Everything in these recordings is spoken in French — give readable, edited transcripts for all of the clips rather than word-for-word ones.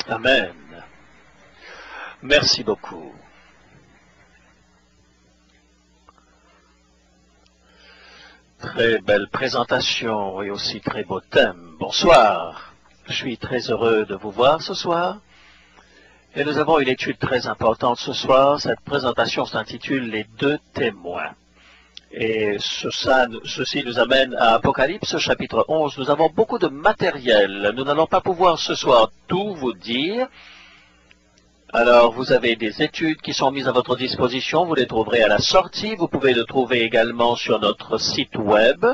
Amen. Merci beaucoup. Très belle présentation et aussi très beau thème. Bonsoir. Je suis très heureux de vous voir ce soir. Et nous avons une étude très importante ce soir. Cette présentation s'intitule « Les deux témoins ». Et ceci nous amène à Apocalypse chapitre 11. Nous avons beaucoup de matériel. Nous n'allons pas pouvoir ce soir tout vous dire. Alors, vous avez des études qui sont mises à votre disposition. Vous les trouverez à la sortie. Vous pouvez les trouver également sur notre site web.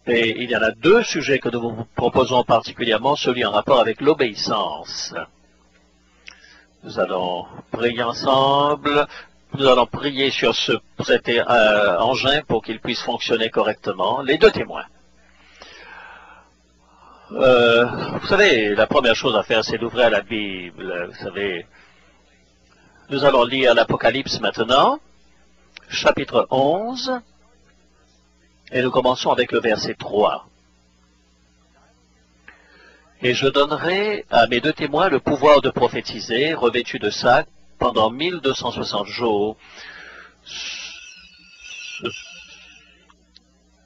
Et il y en a deux sujets que nous vous proposons particulièrement, celui en rapport avec l'obéissance. Nous allons prier ensemble. Nous allons prier sur cet engin pour qu'il puisse fonctionner correctement. Les deux témoins. Vous savez, la première chose à faire, c'est d'ouvrir la Bible. Vous savez, nous allons lire l'Apocalypse maintenant, chapitre 11, et nous commençons avec le verset 3. Et je donnerai à mes deux témoins le pouvoir de prophétiser, revêtus de sac, pendant 1260 jours.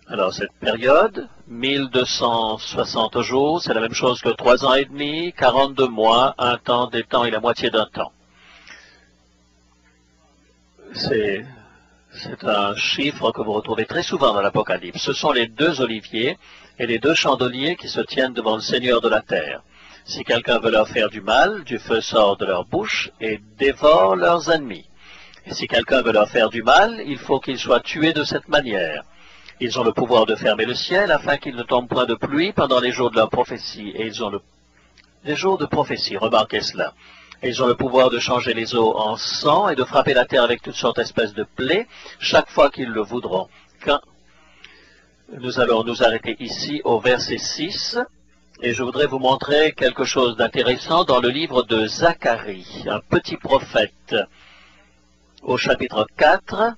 Alors, cette période, 1260 jours, c'est la même chose que 3 ans et demi, 42 mois, un temps, des temps et la moitié d'un temps. C'est un chiffre que vous retrouvez très souvent dans l'Apocalypse. Ce sont les deux oliviers et les deux chandeliers qui se tiennent devant le Seigneur de la terre. Si quelqu'un veut leur faire du mal, du feu sort de leur bouche et dévore leurs ennemis. Et si quelqu'un veut leur faire du mal, il faut qu'ils soient tués de cette manière. Ils ont le pouvoir de fermer le ciel afin qu'il ne tombe point de pluie pendant les jours de leur prophétie. Et ils ont les jours de prophétie, remarquez cela. Et ils ont le pouvoir de changer les eaux en sang et de frapper la terre avec toutes sortes d'espèces de plaies chaque fois qu'ils le voudront. Nous allons nous arrêter ici au verset 6. Et je voudrais vous montrer quelque chose d'intéressant dans le livre de Zacharie, un petit prophète, au chapitre 4.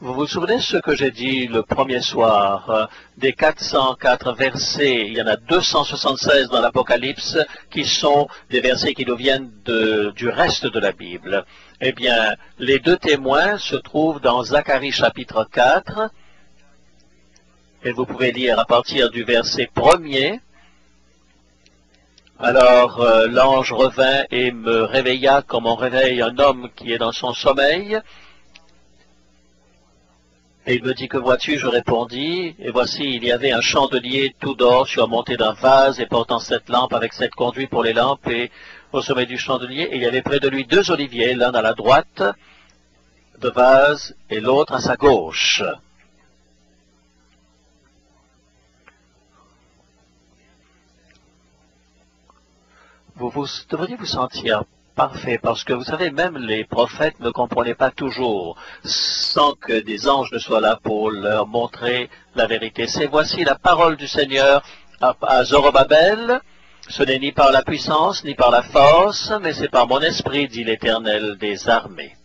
Vous vous souvenez ce que j'ai dit le premier soir, des 404 versets, il y en a 276 dans l'Apocalypse, qui sont des versets qui nous viennent du reste de la Bible. Eh bien, les deux témoins se trouvent dans Zacharie chapitre 4, et vous pouvez lire à partir du verset 1er. Alors l'ange revint et me réveilla comme on réveille un homme qui est dans son sommeil. Et il me dit, que vois-tu? Je répondis, et voici, il y avait un chandelier tout d'or surmonté d'un vase et portant 7 lampes avec 7 conduits pour les lampes et au sommet du chandelier. Et il y avait près de lui 2 oliviers, l'un à la droite de vase et l'autre à sa gauche. Vous devriez vous sentir parfait, parce que vous savez, même les prophètes ne comprenaient pas toujours, sans que des anges ne soient là pour leur montrer la vérité. C'est voici la parole du Seigneur à Zorobabel. Ce n'est ni par la puissance, ni par la force, mais c'est par mon esprit, dit l'Éternel des armées.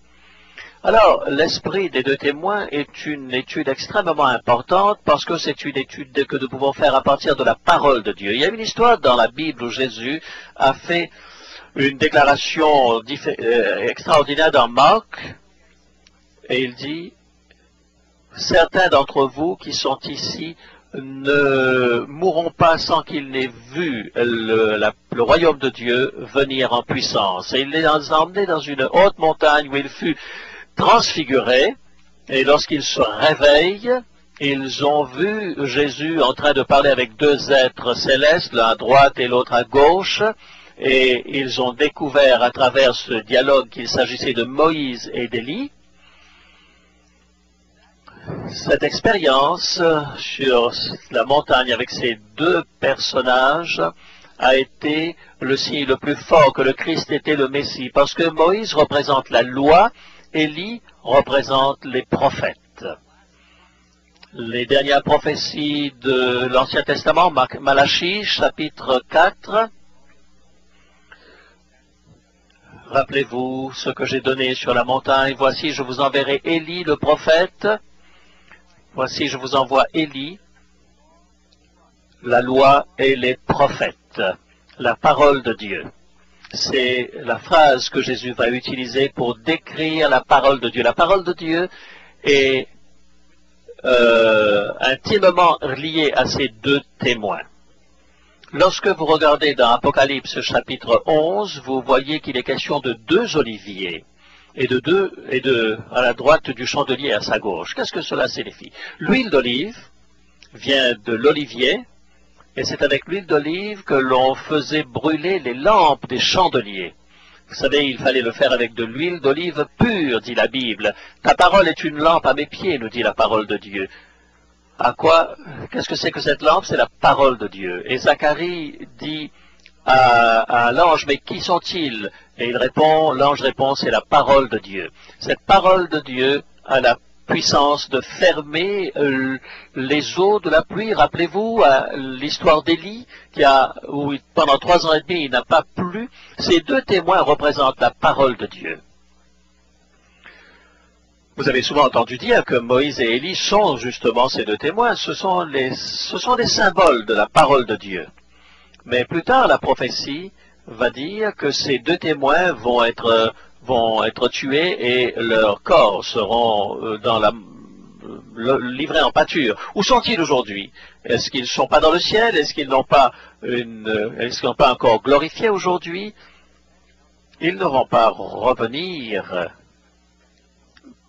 Alors, l'esprit des deux témoins est une étude extrêmement importante parce que c'est une étude que nous pouvons faire à partir de la parole de Dieu. Il y a une histoire dans la Bible où Jésus a fait une déclaration extraordinaire dans Marc, et il dit, certains d'entre vous qui sont ici ne mourront pas sans qu'ils n'aient vu le royaume de Dieu venir en puissance. Et il les a emmenés dans une haute montagne où il fut transfiguré, et lorsqu'ils se réveillent, ils ont vu Jésus en train de parler avec 2 êtres célestes, l'un à droite et l'autre à gauche, et ils ont découvert à travers ce dialogue qu'il s'agissait de Moïse et d'Élie. Cette expérience sur la montagne avec ces 2 personnages a été le signe le plus fort que le Christ était le Messie, parce que Moïse représente la loi, Élie représente les prophètes. Les dernières prophéties de l'Ancien Testament, Malachie, chapitre 4. Rappelez-vous ce que j'ai donné sur la montagne. Voici, je vous enverrai Élie le prophète. Voici, je vous envoie Élie la loi et les prophètes, la parole de Dieu. C'est la phrase que Jésus va utiliser pour décrire la parole de Dieu. La parole de Dieu est intimement liée à ces deux témoins. Lorsque vous regardez dans Apocalypse chapitre 11, vous voyez qu'il est question de deux oliviers et à la droite du chandelier à sa gauche. Qu'est-ce que cela signifie? L'huile d'olive vient de l'olivier, et c'est avec l'huile d'olive que l'on faisait brûler les lampes des chandeliers. Vous savez, il fallait le faire avec de l'huile d'olive pure, dit la Bible. Ta parole est une lampe à mes pieds, nous dit la parole de Dieu. Qu'est-ce que c'est que cette lampe? C'est la parole de Dieu. Et Zacharie dit à l'ange, mais qui sont-ils? Et l'ange répond, c'est la parole de Dieu. Cette parole de Dieu a la puissance de fermer les eaux de la pluie. Rappelez-vous l'histoire d'Élie, où pendant 3 ans et demi il n'a pas plu. Ces deux témoins représentent la parole de Dieu. Vous avez souvent entendu dire que Moïse et Élie sont justement ces deux témoins. Ce sont des symboles de la parole de Dieu. Mais plus tard, la prophétie va dire que ces deux témoins vont être tués et leurs corps seront livrés en pâture. Où sont-ils aujourd'hui? Est-ce qu'ils ne sont pas dans le ciel? Est-ce qu'ils n'ont pas encore glorifié aujourd'hui? Ils ne vont pas revenir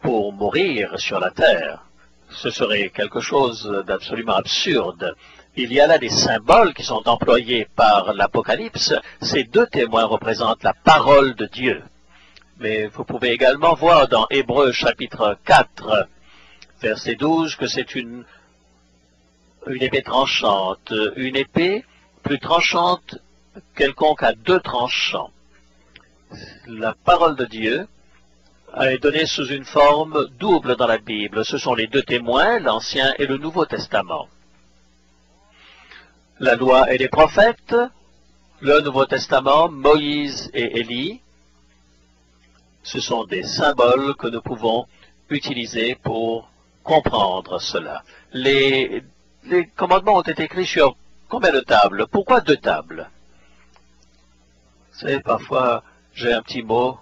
pour mourir sur la terre. Ce serait quelque chose d'absolument absurde. Il y a là des symboles qui sont employés par l'Apocalypse. Ces deux témoins représentent la parole de Dieu. Mais vous pouvez également voir dans Hébreux chapitre 4, verset 12, que c'est une épée tranchante, une épée plus tranchante quelconque à 2 tranchants. La parole de Dieu est donnée sous une forme double dans la Bible. Ce sont les deux témoins, l'Ancien et le Nouveau Testament. La loi et les prophètes, le Nouveau Testament, Moïse et Élie. Ce sont des symboles que nous pouvons utiliser pour comprendre cela. Les commandements ont été écrits sur combien de tables? Pourquoi 2 tables? Vous savez, parfois, j'ai un petit mot.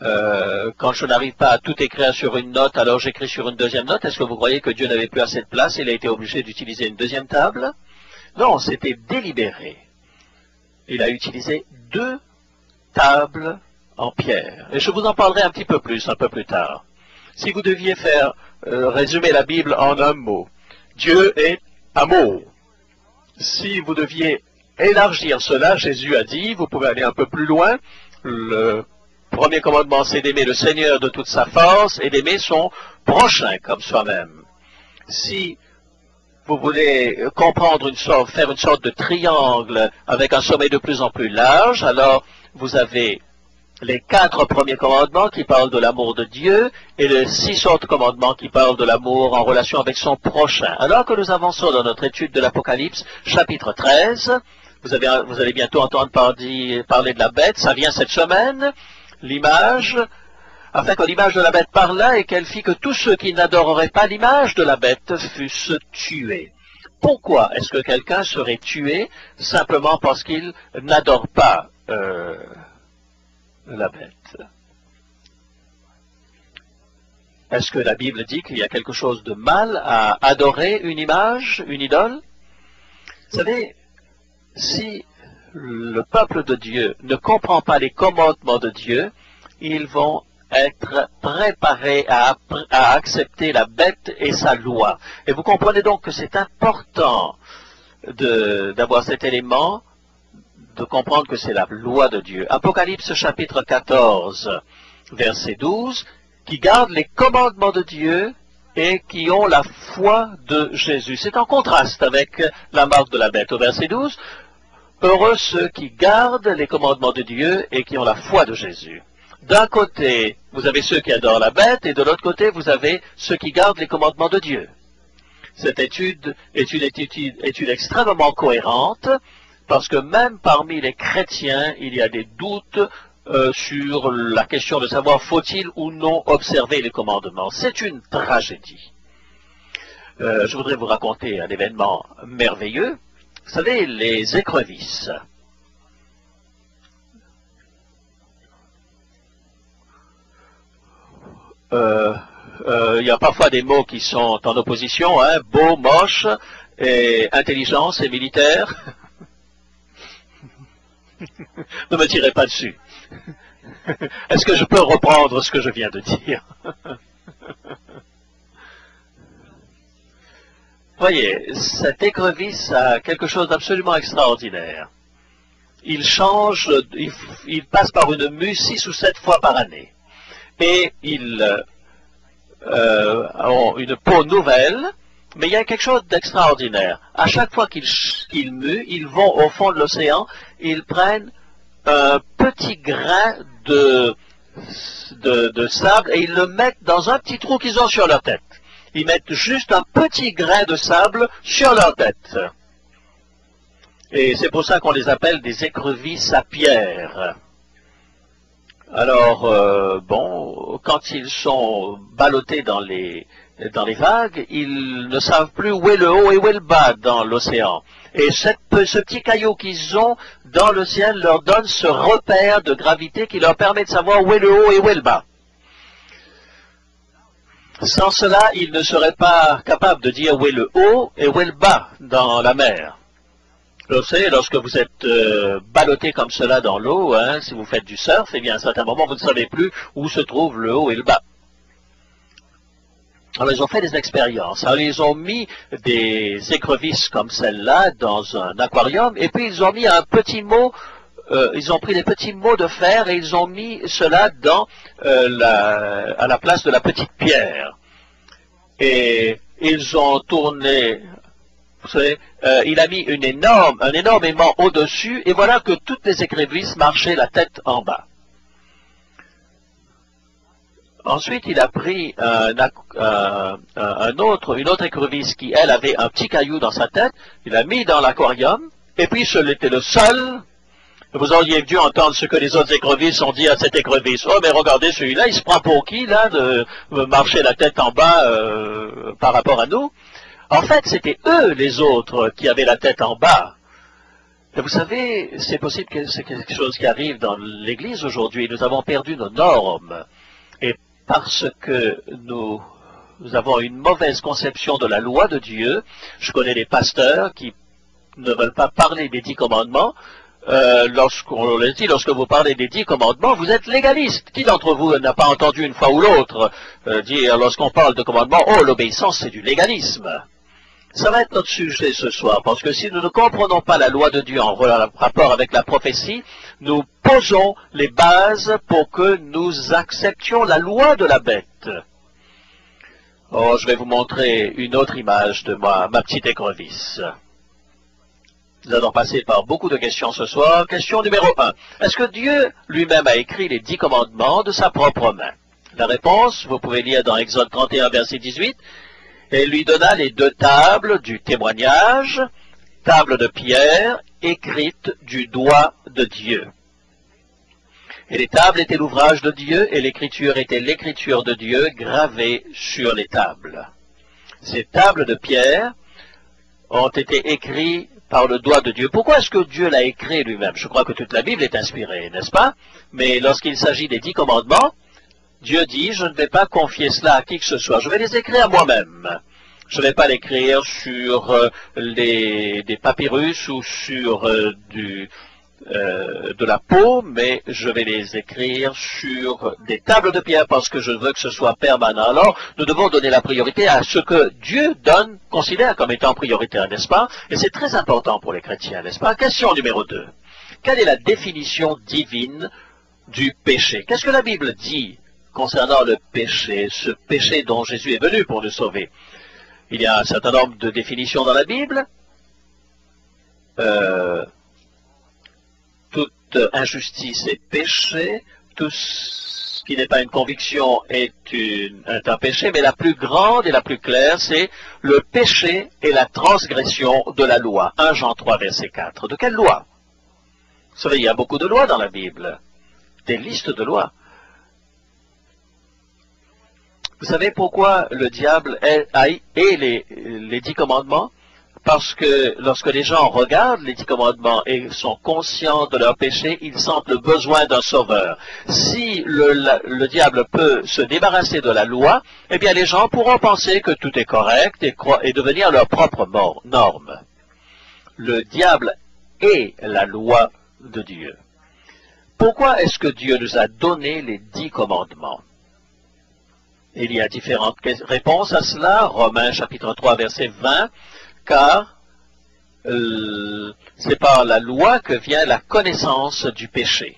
Quand je n'arrive pas à tout écrire sur une note, alors j'écris sur une deuxième note. Est-ce que vous croyez que Dieu n'avait plus assez de place et il a été obligé d'utiliser une deuxième table? Non, c'était délibéré. Il a utilisé 2 tables en pierre. Et je vous en parlerai un petit peu plus, un peu plus tard. Si vous deviez faire résumer la Bible en un mot, Dieu est amour. Si vous deviez élargir cela, Jésus a dit, vous pouvez aller un peu plus loin, le premier commandement, c'est d'aimer le Seigneur de toute sa force et d'aimer son prochain comme soi-même. Si vous voulez comprendre faire une sorte de triangle avec un sommet de plus en plus large, alors vous avez les 4 premiers commandements qui parlent de l'amour de Dieu et les 6 autres commandements qui parlent de l'amour en relation avec son prochain. Alors que nous avançons dans notre étude de l'Apocalypse, chapitre 13, vous allez bientôt entendre parler de la bête, ça vient cette semaine, l'image, afin que l'image de la bête parlât et qu'elle fit que tous ceux qui n'adoreraient pas l'image de la bête fussent tués. Pourquoi est-ce que quelqu'un serait tué simplement parce qu'il n'adore pas la bête? Est-ce que la Bible dit qu'il y a quelque chose de mal à adorer une image, une idole? Vous savez, si le peuple de Dieu ne comprend pas les commandements de Dieu, ils vont être préparés à accepter la bête et sa loi. Et vous comprenez donc que c'est important d'avoir cet élément, de comprendre que c'est la loi de Dieu. Apocalypse chapitre 14, verset 12, qui gardent les commandements de Dieu et qui ont la foi de Jésus. C'est en contraste avec la marque de la bête. Au verset 12, heureux ceux qui gardent les commandements de Dieu et qui ont la foi de Jésus. D'un côté, vous avez ceux qui adorent la bête, et de l'autre côté, vous avez ceux qui gardent les commandements de Dieu. Cette étude est une étude extrêmement cohérente, parce que même parmi les chrétiens, il y a des doutes sur la question de savoir faut-il ou non observer les commandements. C'est une tragédie. Je voudrais vous raconter un événement merveilleux. Vous savez, les écrevisses. Il y a parfois des mots qui sont en opposition, hein, beau, moche, et intelligence et militaire. Ne me tirez pas dessus. Est-ce que je peux reprendre ce que je viens de dire? Voyez, cette écrevisse a quelque chose d'absolument extraordinaire. Il change, il passe par une mue 6 ou 7 fois par année. Et ils ont une peau nouvelle, mais il y a quelque chose d'extraordinaire. À chaque fois qu'ils muent, ils vont au fond de l'océan, ils prennent un petit grain de sable et ils le mettent dans un petit trou qu'ils ont sur leur tête. Ils mettent juste un petit grain de sable sur leur tête. Et c'est pour ça qu'on les appelle des écrevisses à pierre. Alors, bon, quand ils sont ballottés dans les vagues, ils ne savent plus où est le haut et où est le bas dans l'océan. Et ce petit caillou qu'ils ont dans le ciel leur donne ce repère de gravité qui leur permet de savoir où est le haut et où est le bas. Sans cela, ils ne seraient pas capables de dire où est le haut et où est le bas dans la mer. Vous savez, lorsque vous êtes ballotté comme cela dans l'eau, hein, si vous faites du surf, eh bien à un certain moment, vous ne savez plus où se trouve le haut et le bas. Alors, ils ont fait des expériences. Alors, ils ont mis des écrevisses comme celle-là dans un aquarium, et puis ils ont mis un petit mot, ils ont pris des petits mots de fer et ils ont mis cela dans à la place de la petite pierre. Et ils ont tourné, vous savez, il a mis un énorme aimant au-dessus, et voilà que toutes les écrevisses marchaient la tête en bas. Ensuite, il a pris une autre écrevisse qui, elle, avait un petit caillou dans sa tête, il l'a mis dans l'aquarium, et puis ce était le seul. Vous auriez dû entendre ce que les autres écrevisses ont dit à cette écrevisse. Oh, mais regardez, celui-là, il se prend pour qui, là, de marcher la tête en bas par rapport à nous? En fait, c'était eux, les autres, qui avaient la tête en bas. Et vous savez, c'est possible que c'est quelque chose qui arrive dans l'Église aujourd'hui. Nous avons perdu nos normes. Et parce que nous avons une mauvaise conception de la loi de Dieu, je connais des pasteurs qui ne veulent pas parler des 10 commandements. Lorsqu'on les dit, lorsque vous parlez des 10 commandements, vous êtes légaliste. Qui d'entre vous n'a pas entendu une fois ou l'autre dire, lorsqu'on parle de commandements, oh, l'obéissance, c'est du légalisme. Ça va être notre sujet ce soir, parce que si nous ne comprenons pas la loi de Dieu en rapport avec la prophétie, nous posons les bases pour que nous acceptions la loi de la bête. Oh, je vais vous montrer une autre image de ma petite écrevisse. Nous allons passer par beaucoup de questions ce soir. Question numéro 1. Est-ce que Dieu lui-même a écrit les 10 commandements de sa propre main? La réponse, vous pouvez lire dans Exode 31, verset 18. Et lui donna les 2 tables du témoignage, tables de pierre, écrites du doigt de Dieu. Et les tables étaient l'ouvrage de Dieu, et l'écriture était l'écriture de Dieu gravée sur les tables. Ces tables de pierre ont été écrites par le doigt de Dieu. Pourquoi est-ce que Dieu l'a écrit lui-même? Je crois que toute la Bible est inspirée, n'est-ce pas? Mais lorsqu'il s'agit des 10 commandements, Dieu dit, je ne vais pas confier cela à qui que ce soit, je vais les écrire moi-même. Je ne vais pas l'écrire sur des papyrus ou sur de la peau, mais je vais les écrire sur des tables de pierre parce que je veux que ce soit permanent. Alors, nous devons donner la priorité à ce que Dieu considère comme étant prioritaire, n'est-ce pas? Et c'est très important pour les chrétiens, n'est-ce pas? Question numéro 2. Quelle est la définition divine du péché? Qu'est-ce que la Bible dit concernant le péché, ce péché dont Jésus est venu pour nous sauver? Il y a un certain nombre de définitions dans la Bible. Toute injustice est péché, tout ce qui n'est pas une conviction est un péché, mais la plus grande et la plus claire, c'est le péché et la transgression de la loi. 1 Jean 3, verset 4. De quelle loi? Vous savez, il y a beaucoup de lois dans la Bible, des listes de lois. Vous savez pourquoi le diable est les 10 commandements? Parce que lorsque les gens regardent les 10 commandements et sont conscients de leur péché, ils sentent le besoin d'un sauveur. Si le diable peut se débarrasser de la loi, eh bien les gens pourront penser que tout est correct et devenir leur propre norme. Le diable est la loi de Dieu. Pourquoi est-ce que Dieu nous a donné les 10 commandements? Il y a différentes réponses à cela. Romains chapitre 3 verset 20. Car c'est par la loi que vient la connaissance du péché.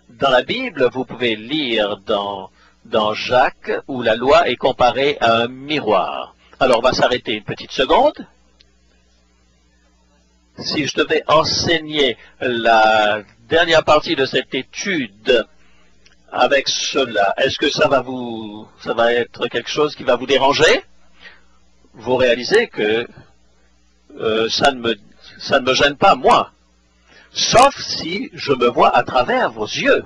Dans la Bible, vous pouvez lire dans Jacques où la loi est comparée à un miroir. Alors on va s'arrêter une petite seconde. Si je devais enseigner la dernière partie de cette étude avec cela, est-ce que ça va être quelque chose qui va vous déranger? Vous réalisez que ça ne me gêne pas, moi, sauf si je me vois à travers vos yeux.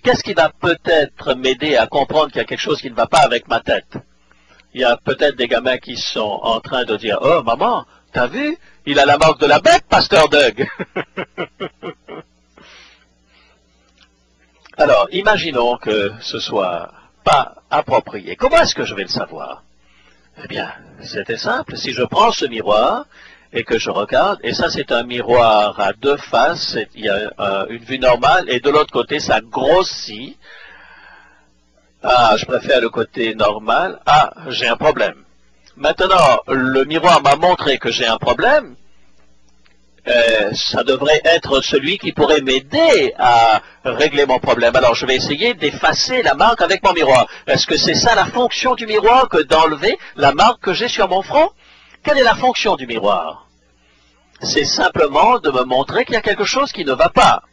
Qu'est-ce qui va peut-être m'aider à comprendre qu'il y a quelque chose qui ne va pas avec ma tête? Il y a peut-être des gamins qui sont en train de dire « Oh, maman, t'as vu? Il a la marque de la bête, Pasteur Doug! » Alors, imaginons que ce soit pas approprié. Comment est-ce que je vais le savoir? Eh bien, c'était simple. Si je prends ce miroir et que je regarde, et ça c'est un miroir à 2 faces, il y a une vue normale, et de l'autre côté ça grossit. Ah, je préfère le côté normal. Ah, j'ai un problème. Maintenant, le miroir m'a montré que j'ai un problème. Ça devrait être celui qui pourrait m'aider à régler mon problème. Alors, je vais essayer d'effacer la marque avec mon miroir. Est-ce que c'est ça la fonction du miroir, que d'enlever la marque que j'ai sur mon front? Quelle est la fonction du miroir? C'est simplement de me montrer qu'il y a quelque chose qui ne va pas.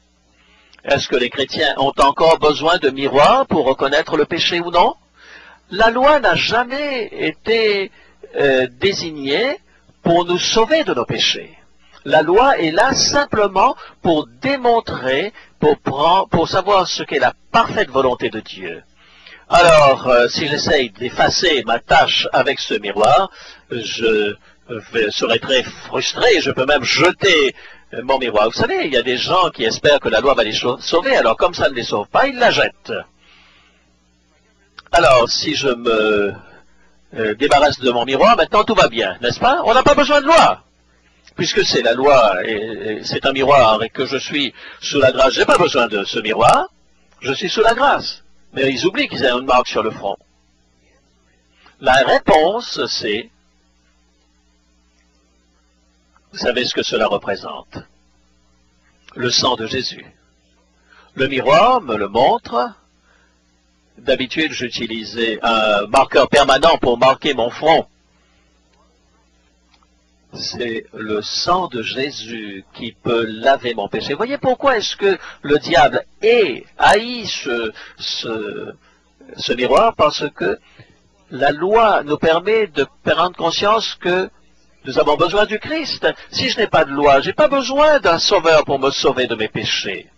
Est-ce que les chrétiens ont encore besoin de miroirs pour reconnaître le péché ou non? La loi n'a jamais été désignée pour nous sauver de nos péchés. La loi est là simplement pour démontrer, pour savoir ce qu'est la parfaite volonté de Dieu. Alors, si j'essaye d'effacer ma tâche avec ce miroir, je serai très frustré, je peux même jeter mon miroir. Vous savez, il y a des gens qui espèrent que la loi va les sauver, alors comme ça ne les sauve pas, ils la jettent. Alors, si je me débarrasse de mon miroir, maintenant tout va bien, n'est-ce pas? On n'a pas besoin de loi. Puisque c'est la loi et c'est un miroir et que je suis sous la grâce, je n'ai pas besoin de ce miroir, je suis sous la grâce. Mais ils oublient qu'ils ont une marque sur le front. La réponse, c'est, vous savez ce que cela représente? Le sang de Jésus. Le miroir me le montre. D'habitude, j'utilisais un marqueur permanent pour marquer mon front. C'est le sang de Jésus qui peut laver mon péché. Voyez pourquoi est-ce que le diable haït ce miroir? Parce que la loi nous permet de prendre conscience que nous avons besoin du Christ. Si je n'ai pas de loi, je n'ai pas besoin d'un sauveur pour me sauver de mes péchés.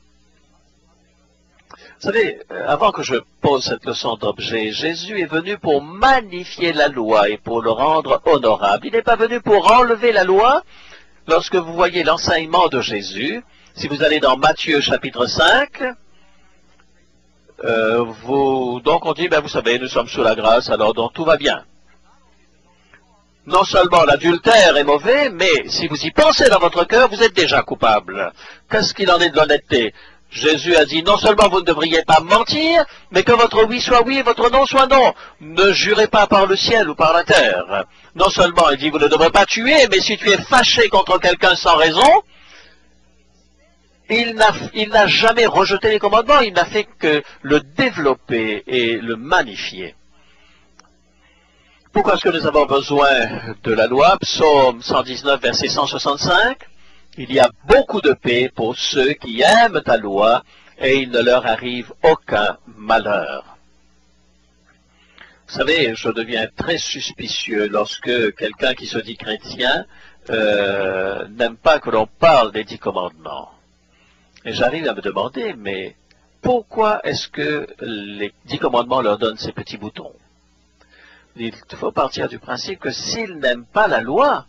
Vous savez, avant que je pose cette leçon d'objet, Jésus est venu pour magnifier la loi et pour le rendre honorable. Il n'est pas venu pour enlever la loi. Lorsque vous voyez l'enseignement de Jésus, si vous allez dans Matthieu chapitre 5, donc on dit, ben vous savez, nous sommes sous la grâce, alors donc tout va bien. Non seulement l'adultère est mauvais, mais si vous y pensez dans votre cœur, vous êtes déjà coupable. Qu'est-ce qu'il en est de l'honnêteté? Jésus a dit, non seulement vous ne devriez pas mentir, mais que votre oui soit oui et votre non soit non. Ne jurez pas par le ciel ou par la terre. Non seulement il dit, vous ne devrez pas tuer, mais si tu es fâché contre quelqu'un sans raison, il n'a jamais rejeté les commandements, il n'a fait que le développer et le magnifier. Pourquoi est-ce que nous avons besoin de la loi? Psaume 119, verset 165. Il y a beaucoup de paix pour ceux qui aiment ta loi et il ne leur arrive aucun malheur. Vous savez, je deviens très suspicieux lorsque quelqu'un qui se dit chrétien n'aime pas que l'on parle des 10 commandements. Et j'arrive à me demander, mais Pourquoi est-ce que les 10 commandements leur donnent ces petits boutons? Il faut partir du principe que s'ils n'aiment pas la loi,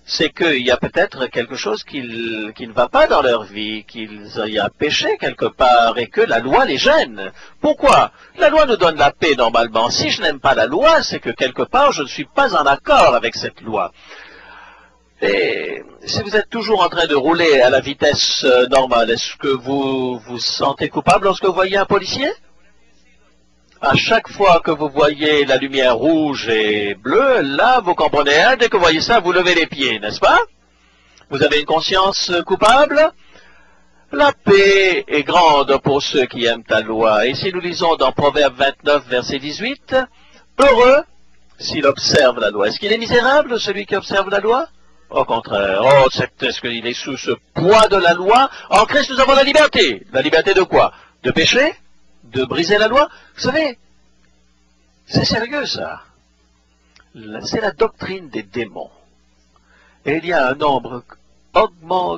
c'est qu'il y a peut-être quelque chose qui ne va pas dans leur vie, qu'il y a péché quelque part et que la loi les gêne. Pourquoi? La loi nous donne la paix normalement. Si je n'aime pas la loi, c'est que quelque part je ne suis pas en accord avec cette loi. Et si vous êtes toujours en train de rouler à la vitesse normale, est-ce que vous vous sentez coupable lorsque vous voyez un policier? À chaque fois que vous voyez la lumière rouge et bleue, là, vous comprenez, hein, dès que vous voyez ça, vous levez les pieds, n'est-ce pas? Vous avez une conscience coupable? La paix est grande pour ceux qui aiment ta loi. Et si nous lisons dans Proverbe 29, verset 18, heureux s'il observe la loi. Est-ce qu'il est misérable, celui qui observe la loi? Au contraire. Oh, est-ce qu'il est sous ce poids de la loi? En Christ, nous avons la liberté. La liberté de quoi? De pécher? De briser la loi? Vous savez, c'est sérieux ça. C'est la doctrine des démons. Et il y a un nombre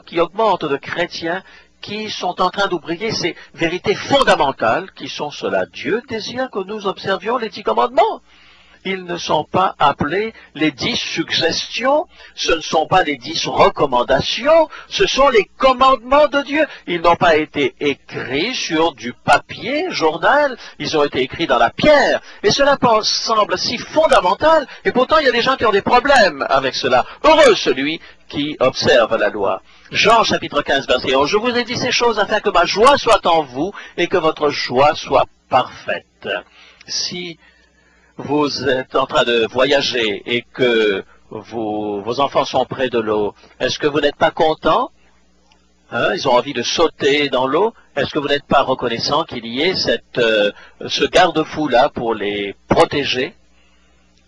qui augmente de chrétiens qui sont en train d'oublier ces vérités fondamentales qui sont cela. Dieu désire que nous observions les 10 commandements. Ils ne sont pas appelés les 10 suggestions, ce ne sont pas les 10 recommandations, ce sont les commandements de Dieu. Ils n'ont pas été écrits sur du papier, journal, ils ont été écrits dans la pierre. Et cela semble si fondamental, et pourtant il y a des gens qui ont des problèmes avec cela. Heureux celui qui observe la loi. Jean chapitre 15, verset 11, je vous ai dit ces choses afin que ma joie soit en vous et que votre joie soit parfaite. Si vous êtes en train de voyager et que vos enfants sont près de l'eau, est-ce que vous n'êtes pas content? Hein, ils ont envie de sauter dans l'eau. Est-ce que vous n'êtes pas reconnaissant qu'il y ait ce garde-fou-là pour les protéger?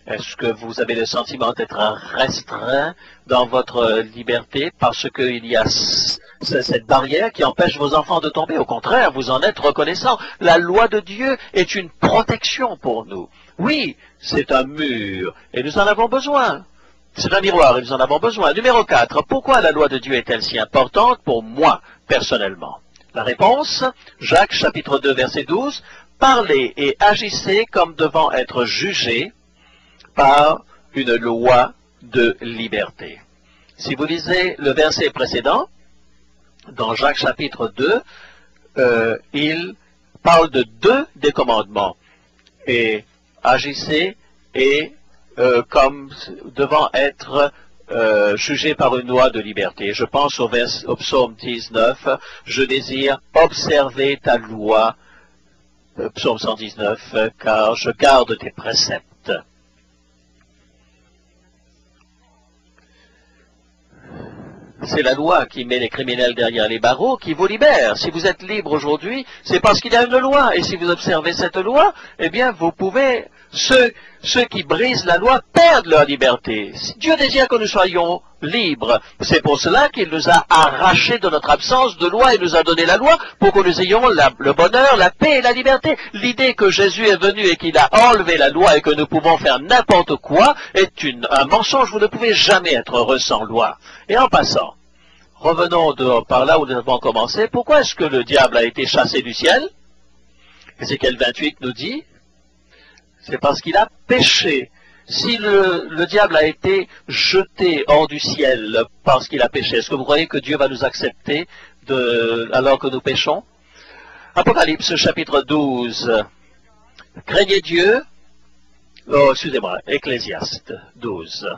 Est-ce que vous avez le sentiment d'être restreint dans votre liberté parce qu'il y a cette barrière qui empêche vos enfants de tomber? Au contraire, vous en êtes reconnaissant. La loi de Dieu est une protection pour nous. Oui, c'est un mur, et nous en avons besoin. C'est un miroir, et nous en avons besoin. Numéro 4, pourquoi la loi de Dieu est-elle si importante pour moi, personnellement? La réponse, Jacques chapitre 2, verset 12, parlez et agissez comme devant être jugés par une loi de liberté. Si vous lisez le verset précédent, dans Jacques chapitre 2, il parle de 2 des commandements. Et agissez et comme devant être jugé par une loi de liberté. Je pense au psaume 19, je désire observer ta loi, psaume 119, car je garde tes préceptes. C'est la loi qui met les criminels derrière les barreaux, qui vous libère. Si vous êtes libre aujourd'hui, c'est parce qu'il y a une loi. Et si vous observez cette loi, eh bien, vous pouvez... Ceux qui brisent la loi perdent leur liberté. Dieu désire que nous soyons libres. C'est pour cela qu'il nous a arrachés de notre absence de loi et nous a donné la loi pour que nous ayons le bonheur, la paix et la liberté. L'idée que Jésus est venu et qu'il a enlevé la loi et que nous pouvons faire n'importe quoi est un mensonge. Vous ne pouvez jamais être heureux sans loi. Et en passant, revenons par là où nous avons commencé. Pourquoi est-ce que le diable a été chassé du ciel? Ézéchiel 28 nous dit, c'est parce qu'il a péché. Si le diable a été jeté hors du ciel parce qu'il a péché, est-ce que vous croyez que Dieu va nous accepter alors que nous péchons? Apocalypse chapitre 12. Craignez Dieu. Oh, excusez-moi, Ecclésiaste 12.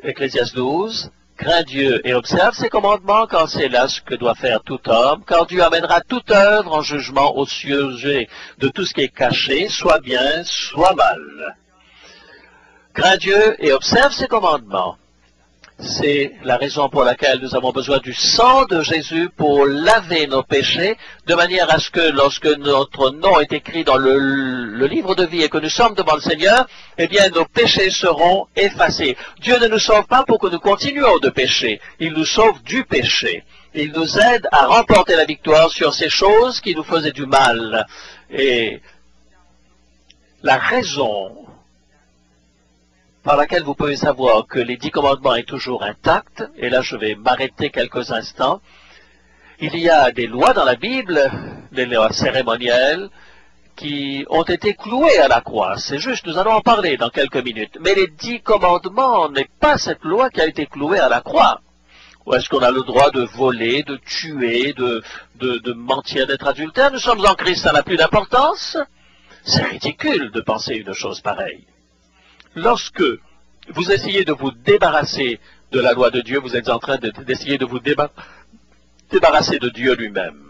Ecclésiaste 12. Crains Dieu et observe ses commandements, car c'est là ce que doit faire tout homme, car Dieu amènera toute œuvre en jugement au sujet de tout ce qui est caché, soit bien, soit mal. Crains Dieu et observe ses commandements. C'est la raison pour laquelle nous avons besoin du sang de Jésus pour laver nos péchés, de manière à ce que lorsque notre nom est écrit dans le livre de vie et que nous sommes devant le Seigneur, eh bien nos péchés seront effacés. Dieu ne nous sauve pas pour que nous continuions de pécher, il nous sauve du péché. Il nous aide à remporter la victoire sur ces choses qui nous faisaient du mal. Et la raison par laquelle vous pouvez savoir que les 10 commandements est toujours intact, et là je vais m'arrêter quelques instants. Il y a des lois dans la Bible, des lois cérémonielles, qui ont été clouées à la croix. C'est juste, nous allons en parler dans quelques minutes. Mais les 10 commandements n'est pas cette loi qui a été clouée à la croix. Ou est-ce qu'on a le droit de voler, de tuer, de mentir, d'être adultère? Nous sommes en Christ, ça n'a plus d'importance. C'est ridicule de penser une chose pareille. Lorsque vous essayez de vous débarrasser de la loi de Dieu, vous êtes en train d'essayer de vous débarrasser de Dieu lui-même.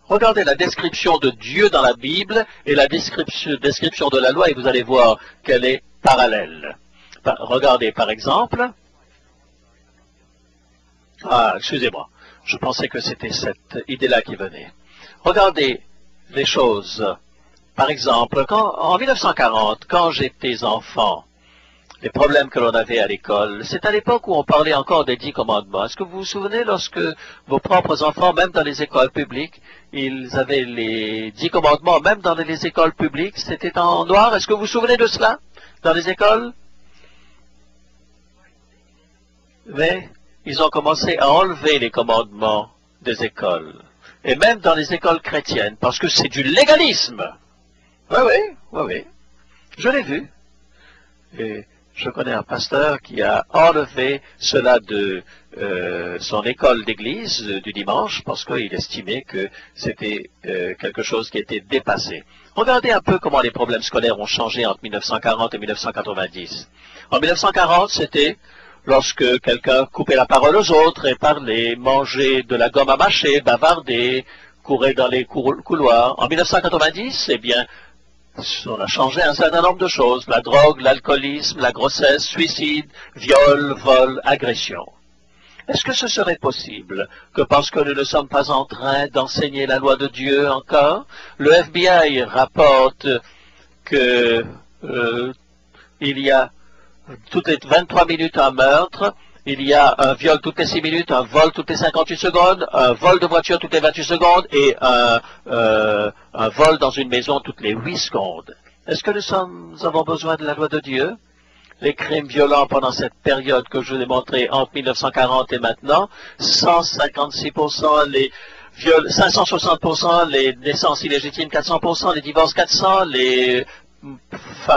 Regardez la description de Dieu dans la Bible et la description de la loi et vous allez voir qu'elle est parallèle. Regardez par exemple... Ah, excusez-moi, je pensais que c'était cette idée-là qui venait. Regardez les choses. Par exemple, en 1940, quand j'étais enfant, les problèmes que l'on avait à l'école, c'est à l'époque où on parlait encore des 10 commandements. Est-ce que vous vous souvenez lorsque vos propres enfants, même dans les écoles publiques, ils avaient les 10 commandements, même dans les écoles publiques, c'était en noir? Est-ce que vous vous souvenez de cela dans les écoles? Mais ils ont commencé à enlever les commandements des écoles. Et même dans les écoles chrétiennes, parce que c'est du légalisme. Oui. Je l'ai vu. Et je connais un pasteur qui a enlevé cela de son école d'église du dimanche parce qu'il estimait que c'était quelque chose qui était dépassé. Regardez un peu comment les problèmes scolaires ont changé entre 1940 et 1990. En 1940, c'était lorsque quelqu'un coupait la parole aux autres et parlait, mangeait de la gomme à mâcher, bavardait, courait dans les couloirs. En 1990, eh bien, on a changé un certain nombre de choses. La drogue, l'alcoolisme, la grossesse, suicide, viol, vol, agression. Est-ce que ce serait possible que parce que nous ne sommes pas en train d'enseigner la loi de Dieu encore, le FBI rapporte que il y a toutes les 23 minutes un meurtre, il y a un viol toutes les 6 minutes, un vol toutes les 58 secondes, un vol de voiture toutes les 28 secondes et un vol dans une maison toutes les 8 secondes. Est-ce que nous avons besoin de la loi de Dieu? Les crimes violents pendant cette période que je vous ai montrée entre 1940 et maintenant, 156%, les viols 560%, les naissances illégitimes 400%, les divorces 400%,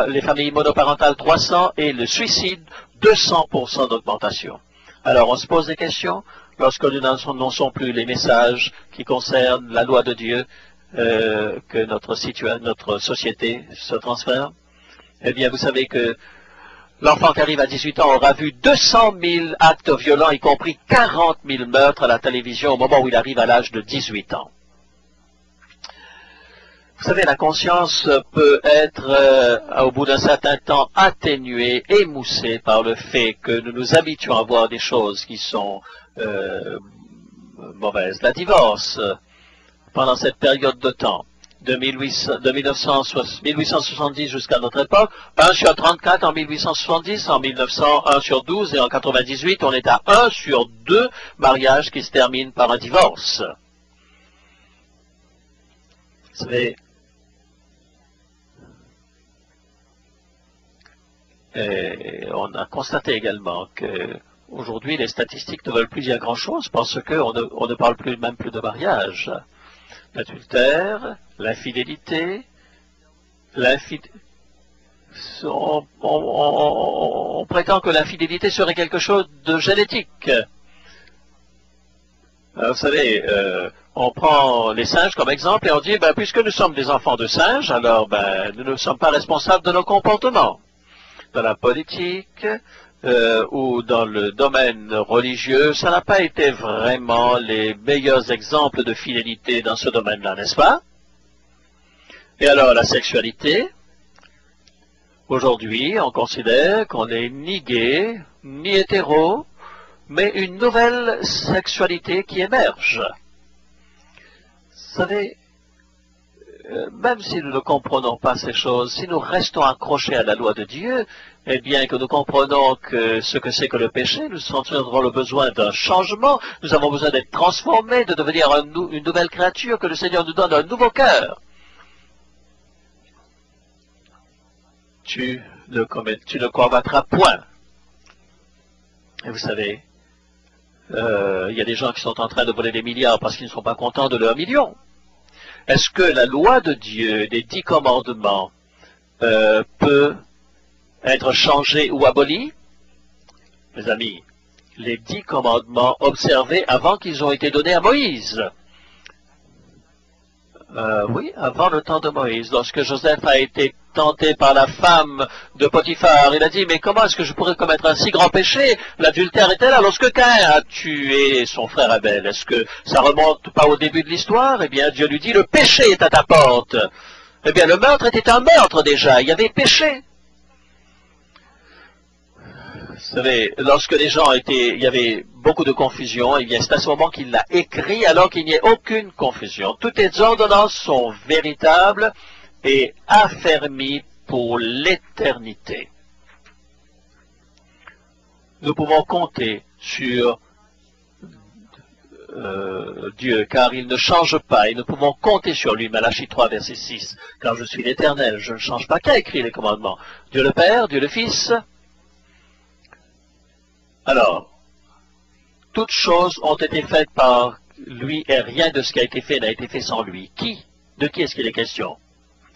les familles monoparentales 300% et le suicide 200% d'augmentation. Alors on se pose des questions lorsque nous n'annonçons plus les messages qui concernent la loi de Dieu que notre société se transfère. Eh bien vous savez que l'enfant qui arrive à 18 ans aura vu 200 000 actes violents, y compris 40 000 meurtres à la télévision au moment où il arrive à l'âge de 18 ans. Vous savez, la conscience peut être, au bout d'un certain temps, atténuée, émoussée par le fait que nous nous habituons à voir des choses qui sont mauvaises. La divorce, pendant cette période de temps, de 1870 jusqu'à notre époque, 1 sur 34 en 1870, en 1900, 1 sur 12, et en 98, on est à 1 sur 2 mariages qui se terminent par un divorce. Vous savez, et on a constaté également que aujourd'hui les statistiques ne veulent plus dire grand-chose parce qu'on ne parle même plus de mariage. L'adultère, l'infidélité, on prétend que l'infidélité serait quelque chose de génétique. Vous savez, on prend les singes comme exemple et on dit, puisque nous sommes des enfants de singes, alors nous ne sommes pas responsables de nos comportements. Dans la politique ou dans le domaine religieux, ça n'a pas été vraiment les meilleurs exemples de fidélité dans ce domaine-là, n'est-ce pas? Et alors, la sexualité, aujourd'hui, on considère qu'on n'est ni gay, ni hétéro, mais une nouvelle sexualité qui émerge. Vous savez, même si nous ne comprenons pas ces choses, si nous restons accrochés à la loi de Dieu, eh bien que nous comprenons ce que c'est que le péché, nous sentirons le besoin d'un changement, nous avons besoin d'être transformés, de devenir une nouvelle créature, que le Seigneur nous donne un nouveau cœur. Tu tu ne combattras point. Et vous savez, il y a des gens qui sont en train de voler des milliards parce qu'ils ne sont pas contents de leurs millions. Est-ce que la loi de Dieu, des 10 commandements, peut être changée ou abolie? Mes amis, les 10 commandements observés avant qu'ils ont été donnés à Moïse. Oui, avant le temps de Moïse, lorsque Joseph a été tenté par la femme de Potiphar, il a dit, mais comment est-ce que je pourrais commettre un si grand péché? L'adultère était là lorsque Caïn a tué son frère Abel. Est-ce que ça remonte pas au début de l'histoire? Eh bien, Dieu lui dit, le péché est à ta porte. Eh bien, le meurtre était un meurtre déjà, il y avait péché. Vous savez, lorsque les gens il y avait beaucoup de confusion, eh bien, c'est à ce moment qu'il l'a écrit alors qu'il n'y ait aucune confusion. Toutes les ordonnances sont véritables et affermies pour l'éternité. Nous pouvons compter sur Dieu, car il ne change pas, et nous pouvons compter sur lui. Malachie 3, verset 6. Car je suis l'Éternel, je ne change pas. Qui a écrit les commandements? Dieu le Père, Dieu le Fils. Alors, toutes choses ont été faites par lui et rien de ce qui a été fait n'a été fait sans lui. Qui? De qui est-ce qu'il est question?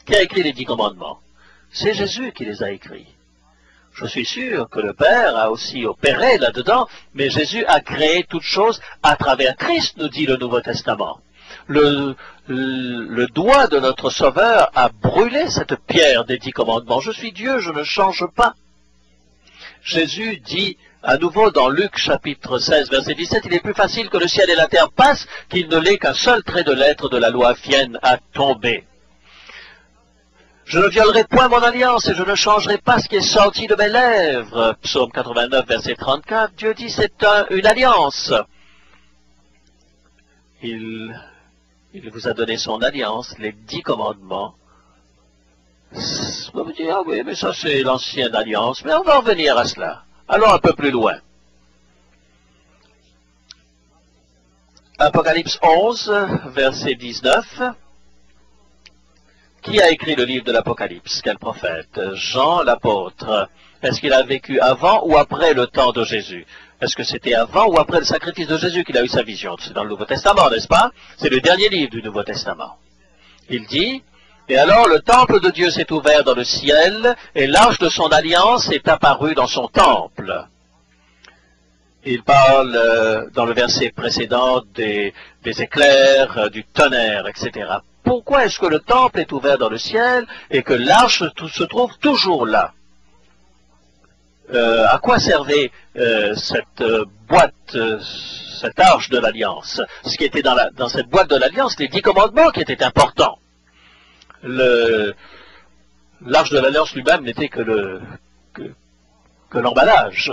Qui a écrit les 10 commandements? C'est Jésus qui les a écrits. Je suis sûr que le Père a aussi opéré là-dedans, mais Jésus a créé toutes choses à travers Christ, nous dit le Nouveau Testament. Le doigt de notre Sauveur a brûlé cette pierre des 10 commandements. Je suis Dieu, je ne change pas. Jésus dit à nouveau dans Luc chapitre 16, verset 17, il est plus facile que le ciel et la terre passent qu'il ne l'est qu'un seul trait de lettre de la loi vienne à tomber. Je ne violerai point mon alliance et je ne changerai pas ce qui est sorti de mes lèvres. Psaume 89, verset 34, Dieu dit c'est une alliance. Il vous a donné son alliance, les 10 commandements. On va vous dire, ah oui, mais ça c'est l'ancienne alliance, mais on va revenir à cela. Allons un peu plus loin. Apocalypse 11, verset 19. Qui a écrit le livre de l'Apocalypse? Quel prophète? Jean l'apôtre. Est-ce qu'il a vécu avant ou après le temps de Jésus? Est-ce que c'était avant ou après le sacrifice de Jésus qu'il a eu sa vision? C'est dans le Nouveau Testament, n'est-ce pas? C'est le dernier livre du Nouveau Testament. Il dit, et alors le temple de Dieu s'est ouvert dans le ciel, et l'arche de son alliance est apparue dans son temple. Il parle dans le verset précédent des éclairs, du tonnerre, etc. Pourquoi est-ce que le temple est ouvert dans le ciel et que l'arche se trouve toujours là? À quoi servait cette boîte, cette arche de l'Alliance? Ce qui était dans cette boîte de l'Alliance, les 10 commandements qui étaient importants. L'arche de l'Alliance lui-même n'était que l'emballage.